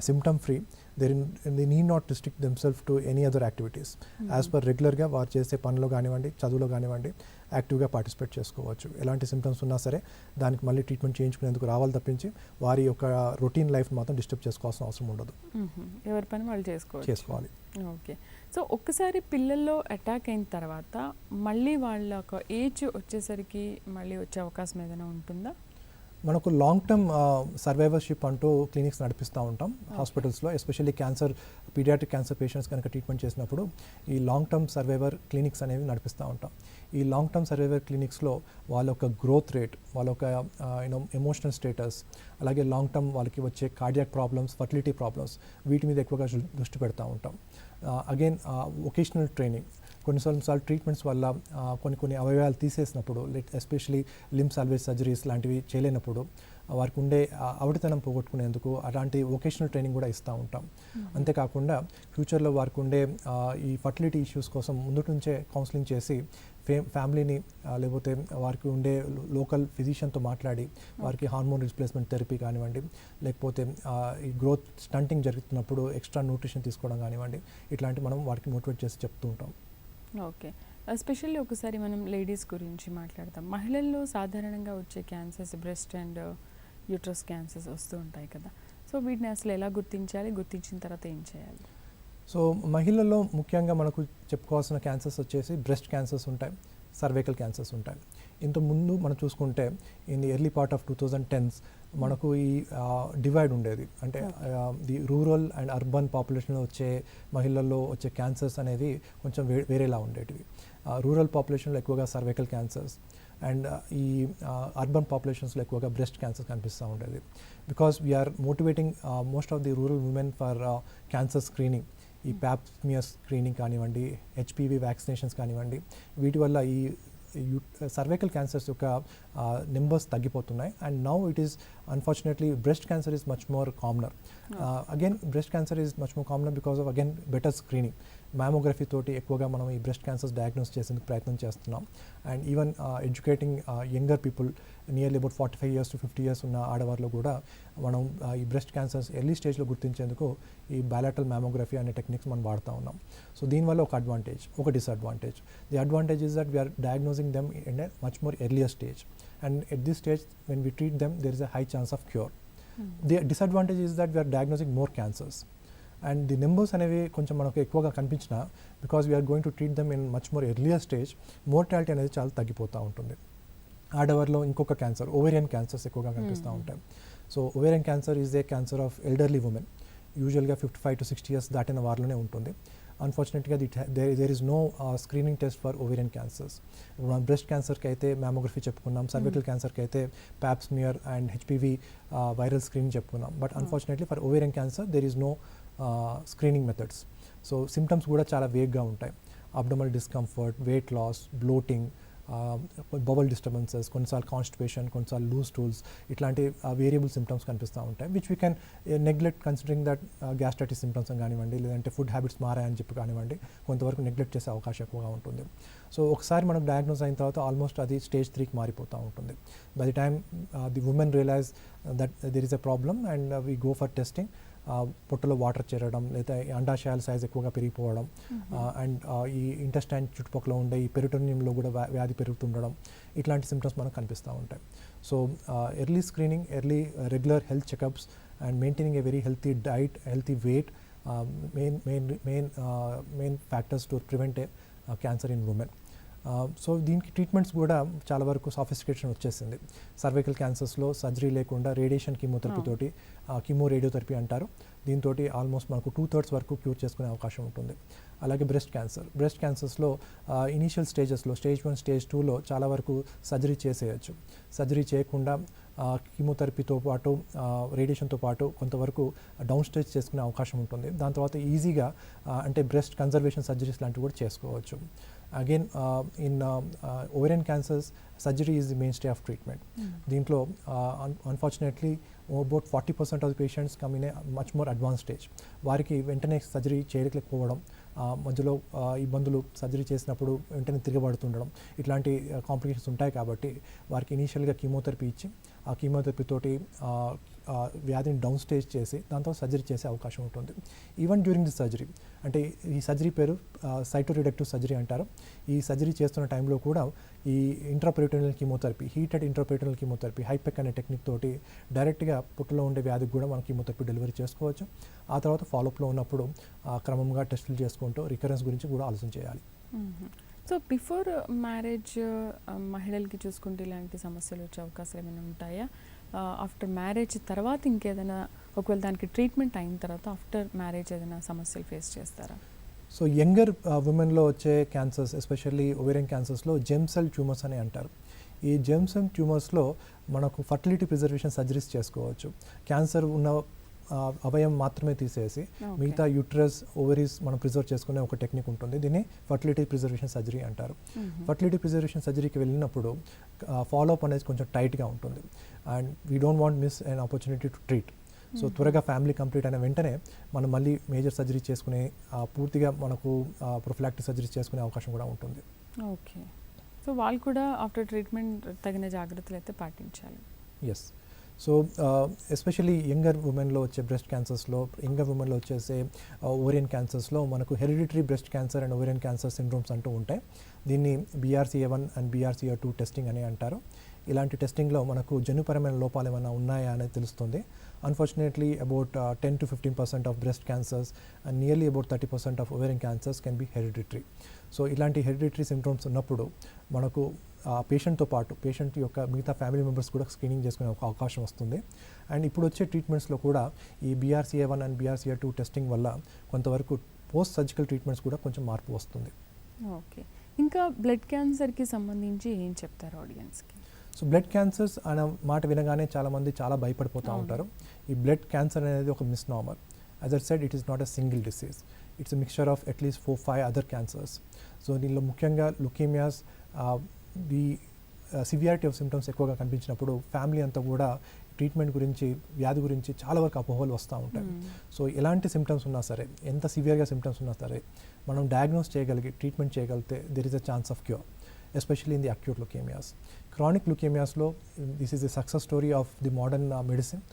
Speaker 2: symptom free, they need not restrict themselves to any other activities. As per రెగ్యులర్గా వారు చేసే పనిలో కానివ్వండి, చదువులో కానివ్వండి, యాక్టివ్గా పార్టిసిపేట్ చేసుకోవచ్చు. ఎలాంటి సిమ్టమ్స్ ఉన్నా సరే దానికి మళ్ళీ ట్రీట్మెంట్ చేయించుకునేందుకు రావాలి తప్పించి వారి యొక్క రొటీన్ లైఫ్ మాత్రం డిస్టర్బ్ చేసుకోవాల్సిన అవసరం ఉండదు.
Speaker 1: ఎవరి పని వాళ్ళు చేసుకోవాలి. ఓకే, సో ఒక్కసారి పిల్లల్లో అటాక్ అయిన తర్వాత మళ్ళీ వాళ్ళ ఒక ఏజ్ వచ్చేసరికి మళ్ళీ వచ్చే అవకాశం ఏదైనా ఉంటుందా?
Speaker 2: మనకు లాంగ్ టర్మ్ సర్వైవర్షిప్ అంటూ క్లినిక్స్ నడిపిస్తూ ఉంటాం హాస్పిటల్స్లో. ఎస్పెషల్లీ పీడియాట్రిక్ క్యాన్సర్ పేషెంట్స్ కనుక ట్రీట్మెంట్ చేసినప్పుడు ఈ లాంగ్ టర్మ్ సర్వైవర్ క్లినిక్స్ అనేవి నడిపిస్తూ ఉంటాం. ఈ లాంగ్ టర్మ్ సర్వైవర్ క్లినిక్స్లో వాళ్ళ యొక్క గ్రోత్ రేట్, వాళ్ళ యొక్క ఎమోషనల్ స్టేటస్, అలాగే లాంగ్ టర్మ్ వాళ్ళకి వచ్చే కార్డియాక్ ప్రాబ్లమ్స్, ఫర్టిలిటీ ప్రాబ్లమ్స్, వీటి మీద ఎక్కువగా దృష్టి పెడతా ఉంటాం. అగైన్ వొకేషనల్ ట్రైనింగ్, కొన్నిసార్లు ట్రీట్మెంట్స్ వల్ల కొన్ని అవయవాలు తీసేసినప్పుడు, ఎస్పెషలీ లింబ్ సాల్వేజ్ సర్జరీస్ లాంటివి చేయలేనప్పుడు వారికి ఉండే అవడితనం పోగొట్టుకునేందుకు అలాంటి వొకేషనల్ ట్రైనింగ్ కూడా ఇస్తూ ఉంటాం. అంతేకాకుండా ఫ్యూచర్లో వారికి ఉండే ఈ ఫర్టిలిటీ ఇష్యూస్ కోసం ముందు నుంచే కౌన్సిలింగ్ చేసి ఫ్యామిలీని, లేకపోతే వారికి ఉండే లోకల్ ఫిజిషియన్తో మాట్లాడి వారికి హార్మోన్ రీప్లేస్మెంట్ థెరపీ కానివ్వండి, లేకపోతే ఈ గ్రోత్ స్టంటింగ్ జరుగుతున్నప్పుడు ఎక్స్ట్రా న్యూట్రిషన్ తీసుకోవడం కానివ్వండి, ఇట్లాంటి మనం వారికి మోటివేట్ చేసి చెప్తూ ఉంటాం.
Speaker 1: ఓకే, ఎస్పెషల్లీ ఒకసారి మనం లేడీస్ గురించి మాట్లాడతాం. మహిళల్లో సాధారణంగా వచ్చే cancers breast and uterus cancers వస్తూ ఉంటాయి కదా, సో వీటిని అసలు ఎలా గుర్తించాలి, గుర్తించిన తర్వాత ఏం చేయాలి?
Speaker 2: సో మహిళల్లో ముఖ్యంగా మనకు చెప్పుకోవాల్సిన క్యాన్సర్స్ వచ్చేసి బ్రెస్ట్ క్యాన్సర్స్ ఉంటాయి, సర్వైకల్ క్యాన్సర్స్ ఉంటాయి. ఇంతకుముందు మనం చూసుకుంటే in the early part of 2010s మనకు ఈ డివైడ్ ఉండేది. అంటే ది రూరల్ అండ్ అర్బన్ పాపులేషన్లో వచ్చే మహిళల్లో వచ్చే క్యాన్సర్స్ అనేవి కొంచెం వేరేలా ఉండేటివి. రూరల్ పాపులేషన్లో ఎక్కువగా సర్వైకల్ క్యాన్సర్స్ అండ్ ఈ అర్బన్ పాపులేషన్స్లో ఎక్కువగా బ్రెస్ట్ క్యాన్సర్ కనిపిస్తూ ఉండేది. Because we are motivating most of the rural women for cancer screening. ఈ ప్యాప్స్మియర్ స్క్రీనింగ్ కానివ్వండి, హెచ్పివి వ్యాక్సినేషన్స్ కానివ్వండి, వీటి వల్ల ఈ సర్వైకల్ క్యాన్సర్స్ యొక్క నెంబర్స్ తగ్గిపోతున్నాయి. And now it is unfortunately breast cancer is much more commoner. Again breast cancer is much more commoner because of again better screening. Mammography తోటి ఎక్కువగా మనం ఈ బ్రెస్ట్ క్యాన్సర్స్ డయాగ్నోస్ చేసేందుకు ప్రయత్నం చేస్తున్నాం. And even educating younger people nearly about 45 years to 50 years ఉన్న ఆడవారిలో కూడా మనం ఈ బ్రెస్ట్ క్యాన్సర్స్ ఎర్లీ స్టేజ్లో గుర్తించేందుకు ఈ బయాలటరల్ మ్యామోగ్రఫీ అనే టెక్నిక్స్ మనం వాడుతూ ఉన్నాం. సో దీనివల్ల ఒక అడ్వాంటేజ్, ఒక disadvantage. The advantage is that we are diagnosing them in a much more earlier stage, and at this stage when we treat them there is a high chance of cure. The disadvantage is that we are diagnosing more cancers, and the numbers అనేవి కొంచెం మనకు ఎక్కువగా కనిపించిన because we are going to treat them in much more earlier stage, mortality అనేది చాలా తగ్గిపోతూ ఉంటుంది. ఆడవారిలో ఇంకొక క్యాన్సర్, ఓవేరియన్ క్యాన్సర్స్ ఎక్కువగా కనిపిస్తూ ఉంటాయి. So ovarian cancer is a cancer of elderly women, యూజువల్గా 55 to 60 years దాటిన వారిలోనే ఉంటుంది. అన్ఫార్చునేట్గా there is no screening test for ovarian cancers. మనం బ్రెస్ట్ క్యాన్సర్కి అయితే మ్యామోగ్రఫీ చెప్పుకున్నాం, సర్వికల్ క్యాన్సర్కి అయితే pap smear and HPV viral screening చెప్పుకున్నాం. But unfortunately for ovarian cancer there is no screening methods. So symptoms కూడా చాలా వేగ్గా ఉంటాయి. Abdominal discomfort, weight loss, bloating, bowel disturbances, కొన్నిసార్లు కాన్స్టిపేషన్, కొన్నిసార్లు లూజ్ టూల్స్, ఇట్లాంటి వేరియబుల్ సిమ్టమ్స్ కనిపిస్తూ ఉంటాయి. Which we can neglect considering that gastritis symptoms అని కానివ్వండి, లేదంటే ఫుడ్ హ్యాబిట్స్ మారాయని చెప్పి కానివ్వండి, కొంతవరకు నెగ్లెక్ట్ చేసే అవకాశం ఎక్కువగా ఉంటుంది. సో ఒకసారి మనకు డయాగ్నోస్ అయిన తర్వాత ఆల్మోస్ట్ అది స్టేజ్ 3కి మారిపోతూ ఉంటుంది. By the time the women realise that there is a problem and we go for testing. పొట్టలో వాటర్ చేరడం, లేదా అండాశయాల సైజ్ ఎక్కువగా పెరిగిపోవడం, అండ్ ఈ ఇంటెస్టైన్ చుట్టుపక్కల ఉండే ఈ పెరిటోనియంలో కూడా వ్యాధి పెరుగుతుండడం, ఇట్లాంటి సిమ్టమ్స్ మనకు కనిపిస్తూ ఉంటాయి. So early screening, early regular health checkups and maintaining a very healthy diet, healthy wait main factors to prevent A cancer in women. So దీనికి ట్రీట్మెంట్స్ కూడా చాలా వరకు సాఫిస్టికేషన్ వచ్చేసింది. సర్వైకల్ క్యాన్సర్స్లో సర్జరీ లేకుండా రేడియేషన్ కీమోథెరపీ తోటి, కీమో రేడియోథెరపీ అంటారు, దీంతో almost మనకు 2/3 వరకు క్యూర్ చేసుకునే అవకాశం ఉంటుంది. అలాగే బ్రెస్ట్ క్యాన్సర్స్లో ఇనీషియల్ స్టేజెస్లో స్టేజ్ 1, స్టేజ్ 2లో చాలా వరకు సర్జరీ చేసేయచ్చు. సర్జరీ చేయకుండా కీమోథెరపీతో పాటు రేడియేషన్తో పాటు కొంతవరకు డౌన్ స్టేజ్ చేసుకునే అవకాశం ఉంటుంది. దాని తర్వాత ఈజీగా అంటే బ్రెస్ట్ కన్జర్వేషన్ సర్జరీస్ లాంటివి కూడా చేసుకోవచ్చు. Again in ovarian cancers surgery is the mainstay of treatment. దీంట్లో unfortunately about 40% of the patients come in a much more advance stage. వారికి వెంటనే సర్జరీ చేయలేకపోవడం, మధ్యలో ఇబ్బందులు, సర్జరీ చేసినప్పుడు వెంటనే తిరగబడుతుండడం, ఇట్లాంటి కాంప్లికేషన్స్ ఉంటాయి. కాబట్టి వారికి ఇనీషియల్గా కీమోథెరపీ ఇచ్చి ఆ కీమోథెరపీ తోటి వ్యాధిని డౌన్ స్టేజ్ చేసి దాంతో సర్జరీ చేసే అవకాశం ఉంటుంది. ఈవెన్ డ్యూరింగ్ ది సర్జరీ, అంటే ఈ సర్జరీ పేరు సైటోరిడక్టివ్ సర్జరీ అంటారు. ఈ సర్జరీ చేస్తున్న టైంలో కూడా ఈ intraperitoneal chemotherapy, heated intraperitoneal chemotherapy, హైపెక్ అనే టెక్నిక్ తోటి డైరెక్ట్గా పుట్టులో ఉండే వ్యాధికి కూడా మనం కీమోథెరపీ డెలివరీ చేసుకోవచ్చు. ఆ తర్వాత ఫాలోఅప్లో ఉన్నప్పుడు క్రమంగా టెస్టులు చేసుకుంటూ రికరెన్స్ గురించి కూడా ఆలోచన చేయాలి.
Speaker 1: సో బిఫోర్ మ్యారేజ్ మహిళలకి చూసుకుంటే ఇలాంటి సమస్యలు వచ్చే అవకాశాలు ఏమైనా ఉంటాయా? ఆఫ్టర్ మ్యారేజ్ తర్వాత ఇంకేదైనా, ఒకవేళ దానికి ట్రీట్మెంట్ అయిన తర్వాత ఆఫ్టర్ మ్యారేజ్ ఏదైనా సమస్యలు ఫేస్ చేస్తారా?
Speaker 2: సో యంగర్ ఉమెన్లో వచ్చే క్యాన్సర్స్, ఎస్పెషల్లీ ఓవేరియన్ క్యాన్సర్స్లో జెమ్ సెల్ ట్యూమర్స్ అని అంటారు. ఈ జెమ్ సెల్ ట్యూమర్స్లో మనకు ఫర్టిలిటీ ప్రిజర్వేషన్ సర్జరీస్ చేసుకోవచ్చు. క్యాన్సర్ ఉన్న అవయం మాత్రమే తీసేసి మిగతా యూట్రస్, ఓవరీస్ మనం ప్రిజర్వ్ చేసుకునే ఒక టెక్నిక్ ఉంటుంది. దీన్ని ఫర్టిలిటీ ప్రిజర్వేషన్ సర్జరీ అంటారు. ఫర్టిలిటీ ప్రిజర్వేషన్ సర్జరీకి వెళ్ళినప్పుడు ఫాలోఅప్ అనేది కొంచెం టైట్గా ఉంటుంది. And we don't want miss an opportunity to treat. So త్వరగా ఫ్యామిలీ కంప్లీట్ అయిన వెంటనే మనం మళ్ళీ మేజర్ సర్జరీ చేసుకునే, పూర్తిగా మనకు ప్రొఫిలాక్టిక్ సర్జరీ చేసుకునే అవకాశం కూడా ఉంటుంది.
Speaker 1: ఓకే. సో వాళ్ళు కూడా ఆఫ్టర్ ట్రీట్మెంట్ తగిన జాగ్రత్తలు అయితే పాటించాలి.
Speaker 2: ఎస్. సో ఎస్పెషల్లీ యంగర్ ఉమెన్లో వచ్చే బ్రెస్ట్ క్యాన్సర్స్లో, యంగర్ ఉమెన్లో వచ్చేసే ఓవేరియన్ క్యాన్సర్స్లో మనకు hereditary breast cancer and ovarian cancer syndromes అంటూ ఉంటాయి. దీన్ని BRCA1 అండ్ BRCA2 టెస్టింగ్ అని అంటారు. ఇలాంటి టెస్టింగ్లో మనకు జన్యుపరమైన లోపాలు ఏమైనా ఉన్నాయా అనేది తెలుస్తుంది. Unfortunately about 10 to 15% of breast cancers and nearly about 30% of ovarian cancers can be hereditary. So ఇలాంటి హెరిడిటరీ సిండ్రోమ్స్ ఉన్నప్పుడు మనకు పేషెంట్తో పాటు పేషెంట్ యొక్క మిగతా ఫ్యామిలీ మెంబర్స్ కూడా స్క్రీనింగ్ చేసుకునే ఒక అవకాశం వస్తుంది. అండ్ ఇప్పుడు వచ్చే ట్రీట్మెంట్స్లో కూడా ఈ BRCA1 అండ్ BRCA2 టెస్టింగ్ వల్ల కొంతవరకు పోస్ట్ సర్జికల్ ట్రీట్మెంట్స్ కూడా కొంచెం మార్పు వస్తుంది.
Speaker 1: ఓకే. ఇంకా బ్లడ్ క్యాన్సర్కి సంబంధించి ఏం చెప్తారు ఆడియన్స్కి?
Speaker 2: సో బ్లడ్ క్యాన్సర్స్ అనే మాట వినగానే చాలామంది చాలా భయపడిపోతూ ఉంటారు. ఈ బ్లడ్ క్యాన్సర్ అనేది ఒక misnomer. As I said, it is not a single disease. It's a mixture of at least 4-5 other cancers. So దీనిలో ముఖ్యంగా leukaemias, the severity of symptoms ఎక్కువగా కనిపించినప్పుడు ఫ్యామిలీ అంతా కూడా ట్రీట్మెంట్ గురించి వ్యాధి గురించి చాలా వరకు అపోహలు వస్తూ ఉంటాయి. సో ఎలాంటి సిమ్టమ్స్ ఉన్నా సరే, ఎంత సివియర్గా సిమ్టమ్స్ ఉన్నా సరే, మనం డయాగ్నోస్ చేయగలిగి ట్రీట్మెంట్ చేయగలిగితే there is a chance of cure, especially in the acute leukaemias. Chronic లుకేమియాస్లో this is the success story of the modern medicine.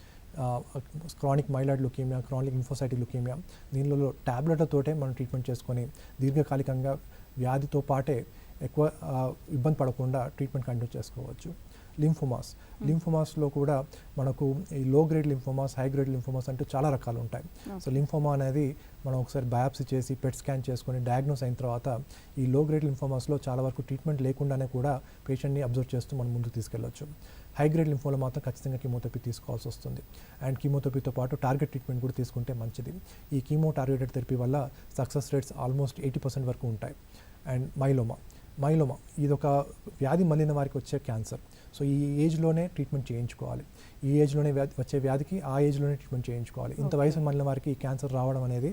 Speaker 2: Chronic myeloid leukaemia, chronic lymphocytic leukaemia, దీనిలో ట్యాబ్లెట్లతోటే మనం ట్రీట్మెంట్ చేసుకొని దీర్ఘకాలికంగా వ్యాధితో పాటే ఎక్కువ ఇబ్బంది పడకుండా ట్రీట్మెంట్ కంటిన్యూ చేసుకోవచ్చు. లింఫోమాస్లో కూడా మనకు ఈ లో grade lymphomas, high grade lymphomas అంటూ చాలా రకాలు ఉంటాయి. సో లింఫోమా అనేది మనం ఒకసారి బయాప్సీ చేసి పెట్ స్కాన్ చేసుకొని డయాగ్నోస్ అయిన తర్వాత ఈ లో గ్రేడ్ లింఫోమాస్లో చాలా వరకు ట్రీట్మెంట్ లేకుండానే కూడా పేషెంట్ని అబ్జర్వ్ చేస్తూ మనం ముందుకు తీసుకెళ్ళొచ్చు. హై గ్రేడ్ లింఫోలో మాత్రం ఖచ్చితంగా కీమోథెరపీ తీసుకోవాల్సి వస్తుంది. అండ్ కీమోథెరపీతో పాటు టార్గెట్ ట్రీట్మెంట్ కూడా తీసుకుంటే మంచిది. ఈ కీమో టార్గెటెడ్ థెరపీ వల్ల సక్సెస్ రేట్స్ ఆల్మోస్ట్ 80% వరకు ఉంటాయి. అండ్ మైలోమా ఇదొక వ్యాధి మళ్ళిన వారికి వచ్చే క్యాన్సర్. సో ఈ ఏజ్లోనే ట్రీట్మెంట్ చేయించుకోవాలి. ఈ ఏజ్లోనే వచ్చే వ్యాధికి ఆ ఏజ్లోనే ట్రీట్మెంట్ చేయించుకోవాలి. ఇంత వయసు మళ్ళిన వారికి ఈ క్యాన్సర్ రావడం అనేది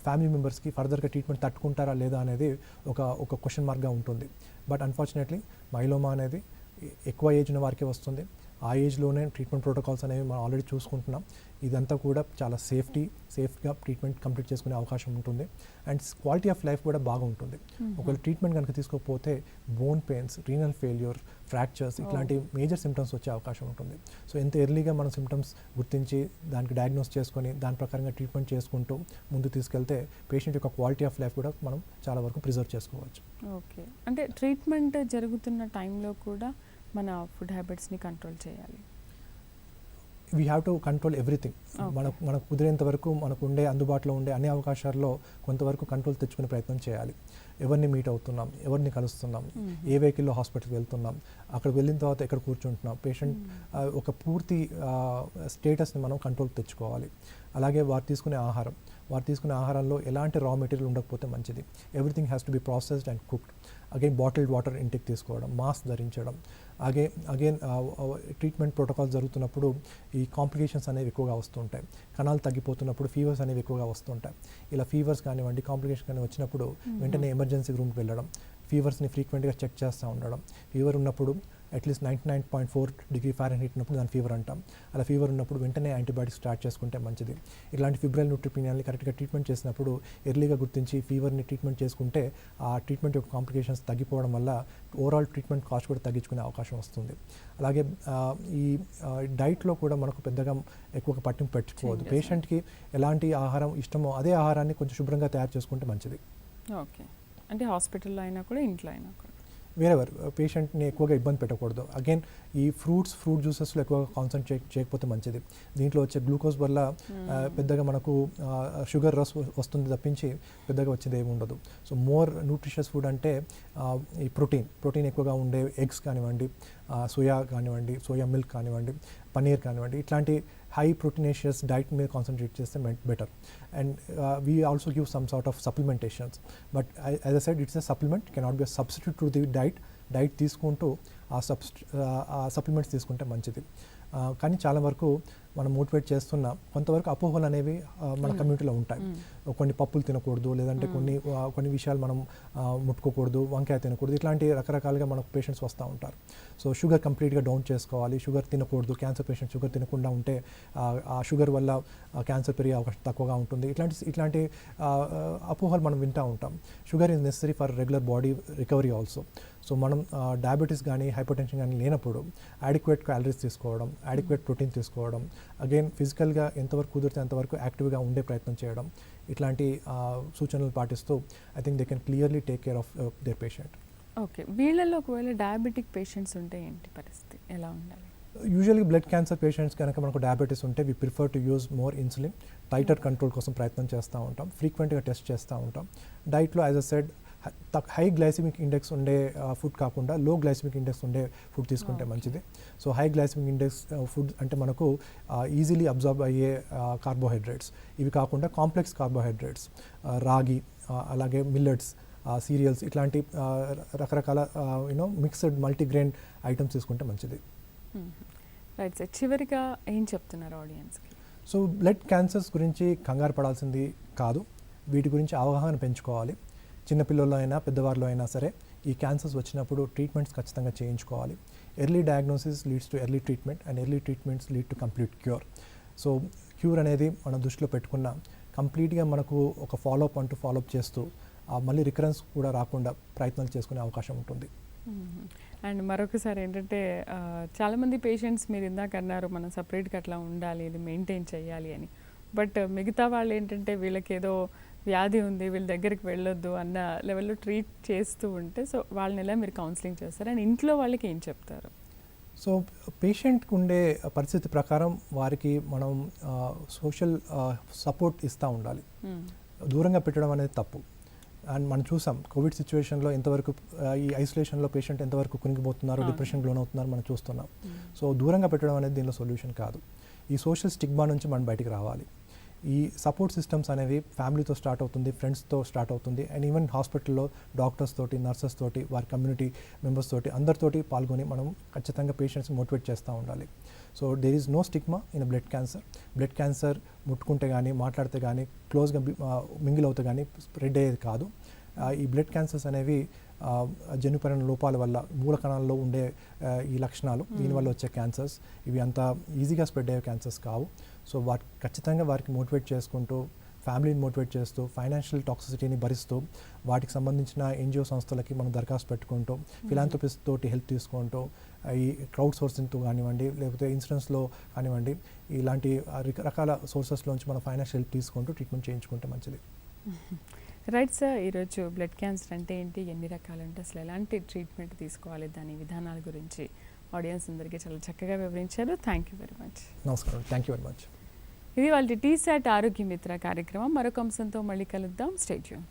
Speaker 2: ఫ్యామిలీ మెంబర్స్కి ఫర్దర్గా ట్రీట్మెంట్ తట్టుకుంటారా లేదా అనేది ఒక క్వశ్చన్ మార్క్గా ఉంటుంది. బట్ అన్ఫార్చునేట్లీ మైలోమా అనేది ఎక్కువ ఏజ్ ఉన్న వారికి వస్తుంది. ఆ ఏజ్లోనే ట్రీట్మెంట్ ప్రోటోకాల్స్ అనేవి మనం ఆల్రెడీ చూసుకుంటున్నాం. ఇదంతా కూడా చాలా సేఫ్గా ట్రీట్మెంట్ కంప్లీట్ చేసుకునే అవకాశం ఉంటుంది. అండ్ క్వాలిటీ ఆఫ్ లైఫ్ కూడా బాగా ఉంటుంది. ఒకవేళ ట్రీట్మెంట్ కనుక తీసుకోకపోతే bone pains, renal failure, fractures ఇట్లాంటి మేజర్ సిమ్టమ్స్ వచ్చే అవకాశం ఉంటుంది. సో ఎంత ఎర్లీగా మనం సిమ్టమ్స్ గుర్తించి దానికి డయాగ్నోస్ చేసుకొని దాని ప్రకారంగా ట్రీట్మెంట్ చేసుకుంటూ ముందు తీసుకెళ్తే పేషెంట్ యొక్క క్వాలిటీ ఆఫ్ లైఫ్ కూడా మనం చాలా వరకు ప్రిజర్వ్ చేసుకోవచ్చు.
Speaker 1: ఓకే, అంటే ట్రీట్మెంట్ జరుగుతున్న టైంలో కూడా మన ఫుడ్ హ్యాబిట్స్ని కంట్రోల్ చేయాలి.
Speaker 2: We have to control everything. మనకు కుదిరేంత వరకు మనకు ఉండే అందుబాటులో ఉండే అన్ని అవకాశాల్లో కొంతవరకు కంట్రోల్ తెచ్చుకునే ప్రయత్నం చేయాలి. ఎవరిని మీట్ అవుతున్నాం, ఎవరిని కలుస్తున్నాం, ఏ వెహికల్లో హాస్పిటల్కి వెళ్తున్నాం, అక్కడికి వెళ్ళిన తర్వాత ఎక్కడ కూర్చుంటున్నాం, పేషెంట్ ఒక పూర్తి స్టేటస్ని మనం కంట్రోల్ తెచ్చుకోవాలి. అలాగే వారు తీసుకునే ఆహారంలో ఎలాంటి రా మెటీరియల్ ఉండకపోతే మంచిది. Everything has to be processed and cooked. Again bottled water intake తీసుకోవడం, మాస్క్ ధరించడం. అగైన్ ట్రీట్మెంట్ ప్రోటోకాల్స్ జరుగుతున్నప్పుడు ఈ కాంప్లికేషన్స్ అనేవి ఎక్కువగా వస్తుంటాయి. కణాలు తగ్గిపోతున్నప్పుడు ఫీవర్స్ అనేవి ఎక్కువగా వస్తుంటాయి. ఇలా ఫీవర్స్ కానివ్వండి, కాంప్లికేషన్ కానీ వచ్చినప్పుడు వెంటనే ఎమర్జెన్సీ రూమ్కి వెళ్ళడం, ఫీవర్స్ని ఫ్రీక్వెంట్గా చెక్ చేస్తూ ఉండడం. ఫీవర్ ఉన్నప్పుడు అట్లీస్ట్ 99.4 డిగ్రీ ఫారెన్హీట్ ఉన్నప్పుడు దాని ఫీవర్ అంటాం. అలా ఫీవర్ ఉన్నప్పుడు వెంటనే యాంటీబయాటిక్స్ స్టార్ట్ చేసుకుంటే మంచిది. ఇలాంటి ఫిబ్రైల్ న్యూట్రోపీనియాని కరెక్ట్గా ట్రీట్మెంట్ చేసినప్పుడు ఎర్లీగా గుర్తించి ఫీవర్ని ట్రీట్మెంట్ చేసుకుంటే ఆ ట్రీట్మెంట్ యొక్క కాంప్లికేషన్స్ తగ్గిపోవడం వల్ల ఓవరాల్ ట్రీట్మెంట్ కాస్ట్ కూడా తగ్గించుకునే అవకాశం వస్తుంది. అలాగే ఈ డైట్లో కూడా మనకు పెద్దగా ఎక్కువగా పట్టింపు పెట్టుకోవద్దు. పేషెంట్కి ఎలాంటి ఆహారం ఇష్టమో అదే ఆహారాన్ని కొంచెం శుభ్రంగా తయారు చేసుకుంటే మంచిది.
Speaker 1: ఓకే, అంటే హాస్పిటల్లో అయినా కూడా ఇంట్లో అయినా కూడా
Speaker 2: వేరెవర్ పేషెంట్ని ఎక్కువగా ఇబ్బంది పెట్టకూడదు. అగైన్ ఈ ఫ్రూట్ జ్యూసెస్లో ఎక్కువగా కాన్సన్ట్రేట్ చేయకపోతే మంచిది. దీంట్లో వచ్చే గ్లూకోజ్ వల్ల పెద్దగా మనకు షుగర్ రస్ వస్తుంది తప్పించి పెద్దగా వచ్చేది ఏమి ఉండదు. సో మోర్ న్యూట్రిషియస్ ఫుడ్ అంటే ఈ ప్రోటీన్ ఎక్కువగా ఉండే ఎగ్స్ కానివ్వండి, సోయా కానివ్వండి, సోయా మిల్క్ కానివ్వండి, పనీర్ కానివ్వండి, ఇట్లాంటి హై ప్రోటీనేషియస్ డైట్ మీద కాన్సన్ట్రేట్ చేస్తే better. And we also give some sort of supplementations. But as I said it's a supplement, cannot be a substitute to the diet తీసుకుంటూ ఆ supplements తీసుకుంటే మంచిది. కానీ చాలా వరకు మనం మోటివేట్ చేస్తున్న కొంతవరకు అపోహలు అనేవి మన కమ్యూనిటీలో ఉంటాయి. కొన్ని పప్పులు తినకూడదు, లేదంటే కొన్ని విషయాలు మనం ముట్టుకోకూడదు, వంకాయ తినకూడదు, ఇట్లాంటి రకరకాలుగా మనకు పేషెంట్స్ వస్తూ ఉంటారు. సో షుగర్ కంప్లీట్గా డౌన్ చేసుకోవాలి, షుగర్ తినకూడదు, క్యాన్సర్ పేషెంట్ షుగర్ తినకుండా ఉంటే ఆ షుగర్ వల్ల క్యాన్సర్ పెరిగే అవకాశం తక్కువగా ఉంటుంది. ఇట్లాంటి అపోహలు మనం వింటూ ఉంటాం. Sugar is necessary for regular body recovery also. So మనం డయాబెటీస్ కానీ హైపర్టెన్షన్ కానీ లేనప్పుడు అడిక్వేట్ క్యాలరీస్ తీసుకోవడం, అడిక్వేట్ ప్రోటీన్ తీసుకోవడం, అగైన్ ఫిజికల్గా ఎంతవరకు కుదిరితే అంతవరకు యాక్టివ్గా ఉండే ప్రయత్నం చేయడం, ఇట్లాంటి సూచనలు పాటిస్తూ I think they can clearly take care of their patient.
Speaker 1: Okay, వీళ్ళల్లో ఒకవేళ డయాబెటిక్ పేషెంట్స్ ఉంటే ఏంటి పరిస్థితి, ఎలా ఉండాలి?
Speaker 2: యూజువల్గా బ్లడ్ క్యాన్సర్ పేషెంట్స్ కనుక మనకు డయాబెటీస్ ఉంటే we prefer to use more insulin. Tighter control కోసం ప్రయత్నం చేస్తూ ఉంటాం, ఫ్రీక్వెంట్గా టెస్ట్ చేస్తూ ఉంటాం. డైట్లో as a said high glycemic index ఉండే ఫుడ్ కాకుండా లో గ్లైసిమిక్ ఇండెక్స్ ఉండే ఫుడ్ తీసుకుంటే మంచిది. So high glycemic index food అంటే మనకు ఈజీలీ అబ్జార్బ్ అయ్యే కార్బోహైడ్రేట్స్, ఇవి కాకుండా కాంప్లెక్స్ కార్బోహైడ్రేట్స్, రాగి, అలాగే మిల్లెట్స్, సీరియల్స్, ఇట్లాంటి రకరకాల మిక్స్డ్ మల్టీగ్రెయిన్ ఐటమ్స్ తీసుకుంటే మంచిది.
Speaker 1: రైట్ సార్, చివరిగా ఏం చెప్తున్నారు ఆడియన్స్కి?
Speaker 2: సో బ్లడ్ క్యాన్సర్స్ గురించి కంగారు పడాల్సింది కాదు, వీటి గురించి అవగాహన పెంచుకోవాలి. చిన్నపిల్లల్లో అయినా పెద్దవారిలో అయినా సరే ఈ క్యాన్సర్స్ వచ్చినప్పుడు ట్రీట్మెంట్స్ ఖచ్చితంగా చేయించుకోవాలి. Early diagnosis leads to early treatment and early treatments lead to complete cure. So cure అనేది మనం దృష్టిలో పెట్టుకున్న కంప్లీట్గా మనకు ఒక ఫాలోఅప్ చేస్తూ మళ్ళీ రికరెన్స్ కూడా రాకుండా ప్రయత్నాలు చేసుకునే అవకాశం ఉంటుంది.
Speaker 1: అండ్ మరొకసారి ఏంటంటే చాలామంది పేషెంట్స్ మీరు ఇందాక అన్నారు మనం సపరేట్గా అట్లా ఉండాలి, ఇది మెయింటైన్ చేయాలి అని. బట్ మిగతా వాళ్ళు ఏంటంటే వీళ్ళకి ఏదో వ్యాధి ఉంది, వీళ్ళ దగ్గరికి వెళ్ళొద్దు అన్న లెవెల్లో ట్రీట్ చేస్తూ ఉంటే సో వాళ్ళని ఎలా మీరు కౌన్సిలింగ్ చేస్తారు అండ్ ఇంట్లో వాళ్ళకి ఏం చెప్తారు?
Speaker 2: సో పేషెంట్కి ఉండే పరిస్థితి ప్రకారం వారికి మనం సోషల్ సపోర్ట్ ఇస్తూ ఉండాలి. దూరంగా పెట్టడం అనేది తప్పు. అండ్ మనం చూసాం కోవిడ్ సిచ్యువేషన్లో ఎంతవరకు ఈ ఐసోలేషన్లో పేషెంట్ ఎంతవరకు కునిగిపోతున్నారు, డిప్రెషన్కి లోనవుతున్నారు మనం చూస్తున్నాం. సో దూరంగా పెట్టడం అనేది దీనిలో సొల్యూషన్ కాదు. ఈ సోషల్ స్టిగ్మా నుంచి మనం బయటికి రావాలి. ఈ సపోర్ట్ సిస్టమ్స్ అనేవి ఫ్యామిలీతో స్టార్ట్ అవుతుంది, ఫ్రెండ్స్తో స్టార్ట్ అవుతుంది అండ్ ఈవెన్ హాస్పిటల్లో డాక్టర్స్ తోటి, నర్సెస్ తోటి, వారి కమ్యూనిటీ మెంబర్స్ తోటి అందరితోటి పాల్గొని మనం ఖచ్చితంగా పేషెంట్స్ మోటివేట్ చేస్తూ ఉండాలి. So there is no stigma in blood cancer. Blood cancer ముట్టుకుంటే కానీ, మాట్లాడితే కానీ, క్లోజ్గా మింగిల్ అవుతే కానీ స్ప్రెడ్ అయ్యేది కాదు. ఈ బ్లడ్ క్యాన్సర్స్ అనేవి జన్యుపరమైన లోపాల వల్ల మూల కణాల్లో ఉండే ఈ లక్షణాలు, దీనివల్ల వచ్చే క్యాన్సర్స్ ఇవి అంత ఈజీగా స్ప్రెడ్ అయ్యే క్యాన్సర్స్ కావు. సో ఖచ్చితంగా వారికి మోటివేట్ చేసుకుంటూ, ఫ్యామిలీని మోటివేట్ చేస్తూ, ఫైనాన్షియల్ టాక్సిసిటీని భరిస్తూ, వాటికి సంబంధించిన ఎన్జిఓ సంస్థలకి మనం దరఖాస్తు పెట్టుకుంటూ, ఫిలాంథ్రపిస్ట్ తోటి హెల్ప్ తీసుకుంటూ, ఈ క్రౌడ్ సోర్సింగ్తో కానివ్వండి, లేకపోతే ఇన్సూరెన్స్లో కానివ్వండి, ఇలాంటి రకాల సోర్సెస్లోంచి మనం ఫైనాన్షియల్ హెల్ప్ తీసుకుంటూ ట్రీట్మెంట్ చేయించుకుంటే మంచిది.
Speaker 1: రైట్ సార్, ఈరోజు బ్లడ్ క్యాన్సర్ అంటే ఏంటి, ఎన్ని రకాలు అంటే అసలు ఎలాంటి ట్రీట్మెంట్ తీసుకోవాలి, దాని విధానాల గురించి ఆడియన్స్ అందరికీ చాలా చక్కగా వివరించారు. Thank you very much.
Speaker 2: నమస్కారం. Thank you very much.
Speaker 1: ఇది వాళ్ళ టీసాట్ ఆరోగ్యమిత్ర కార్యక్రమం. మరొక అంశంతో మళ్ళీ కలుద్దాం. Stay tune.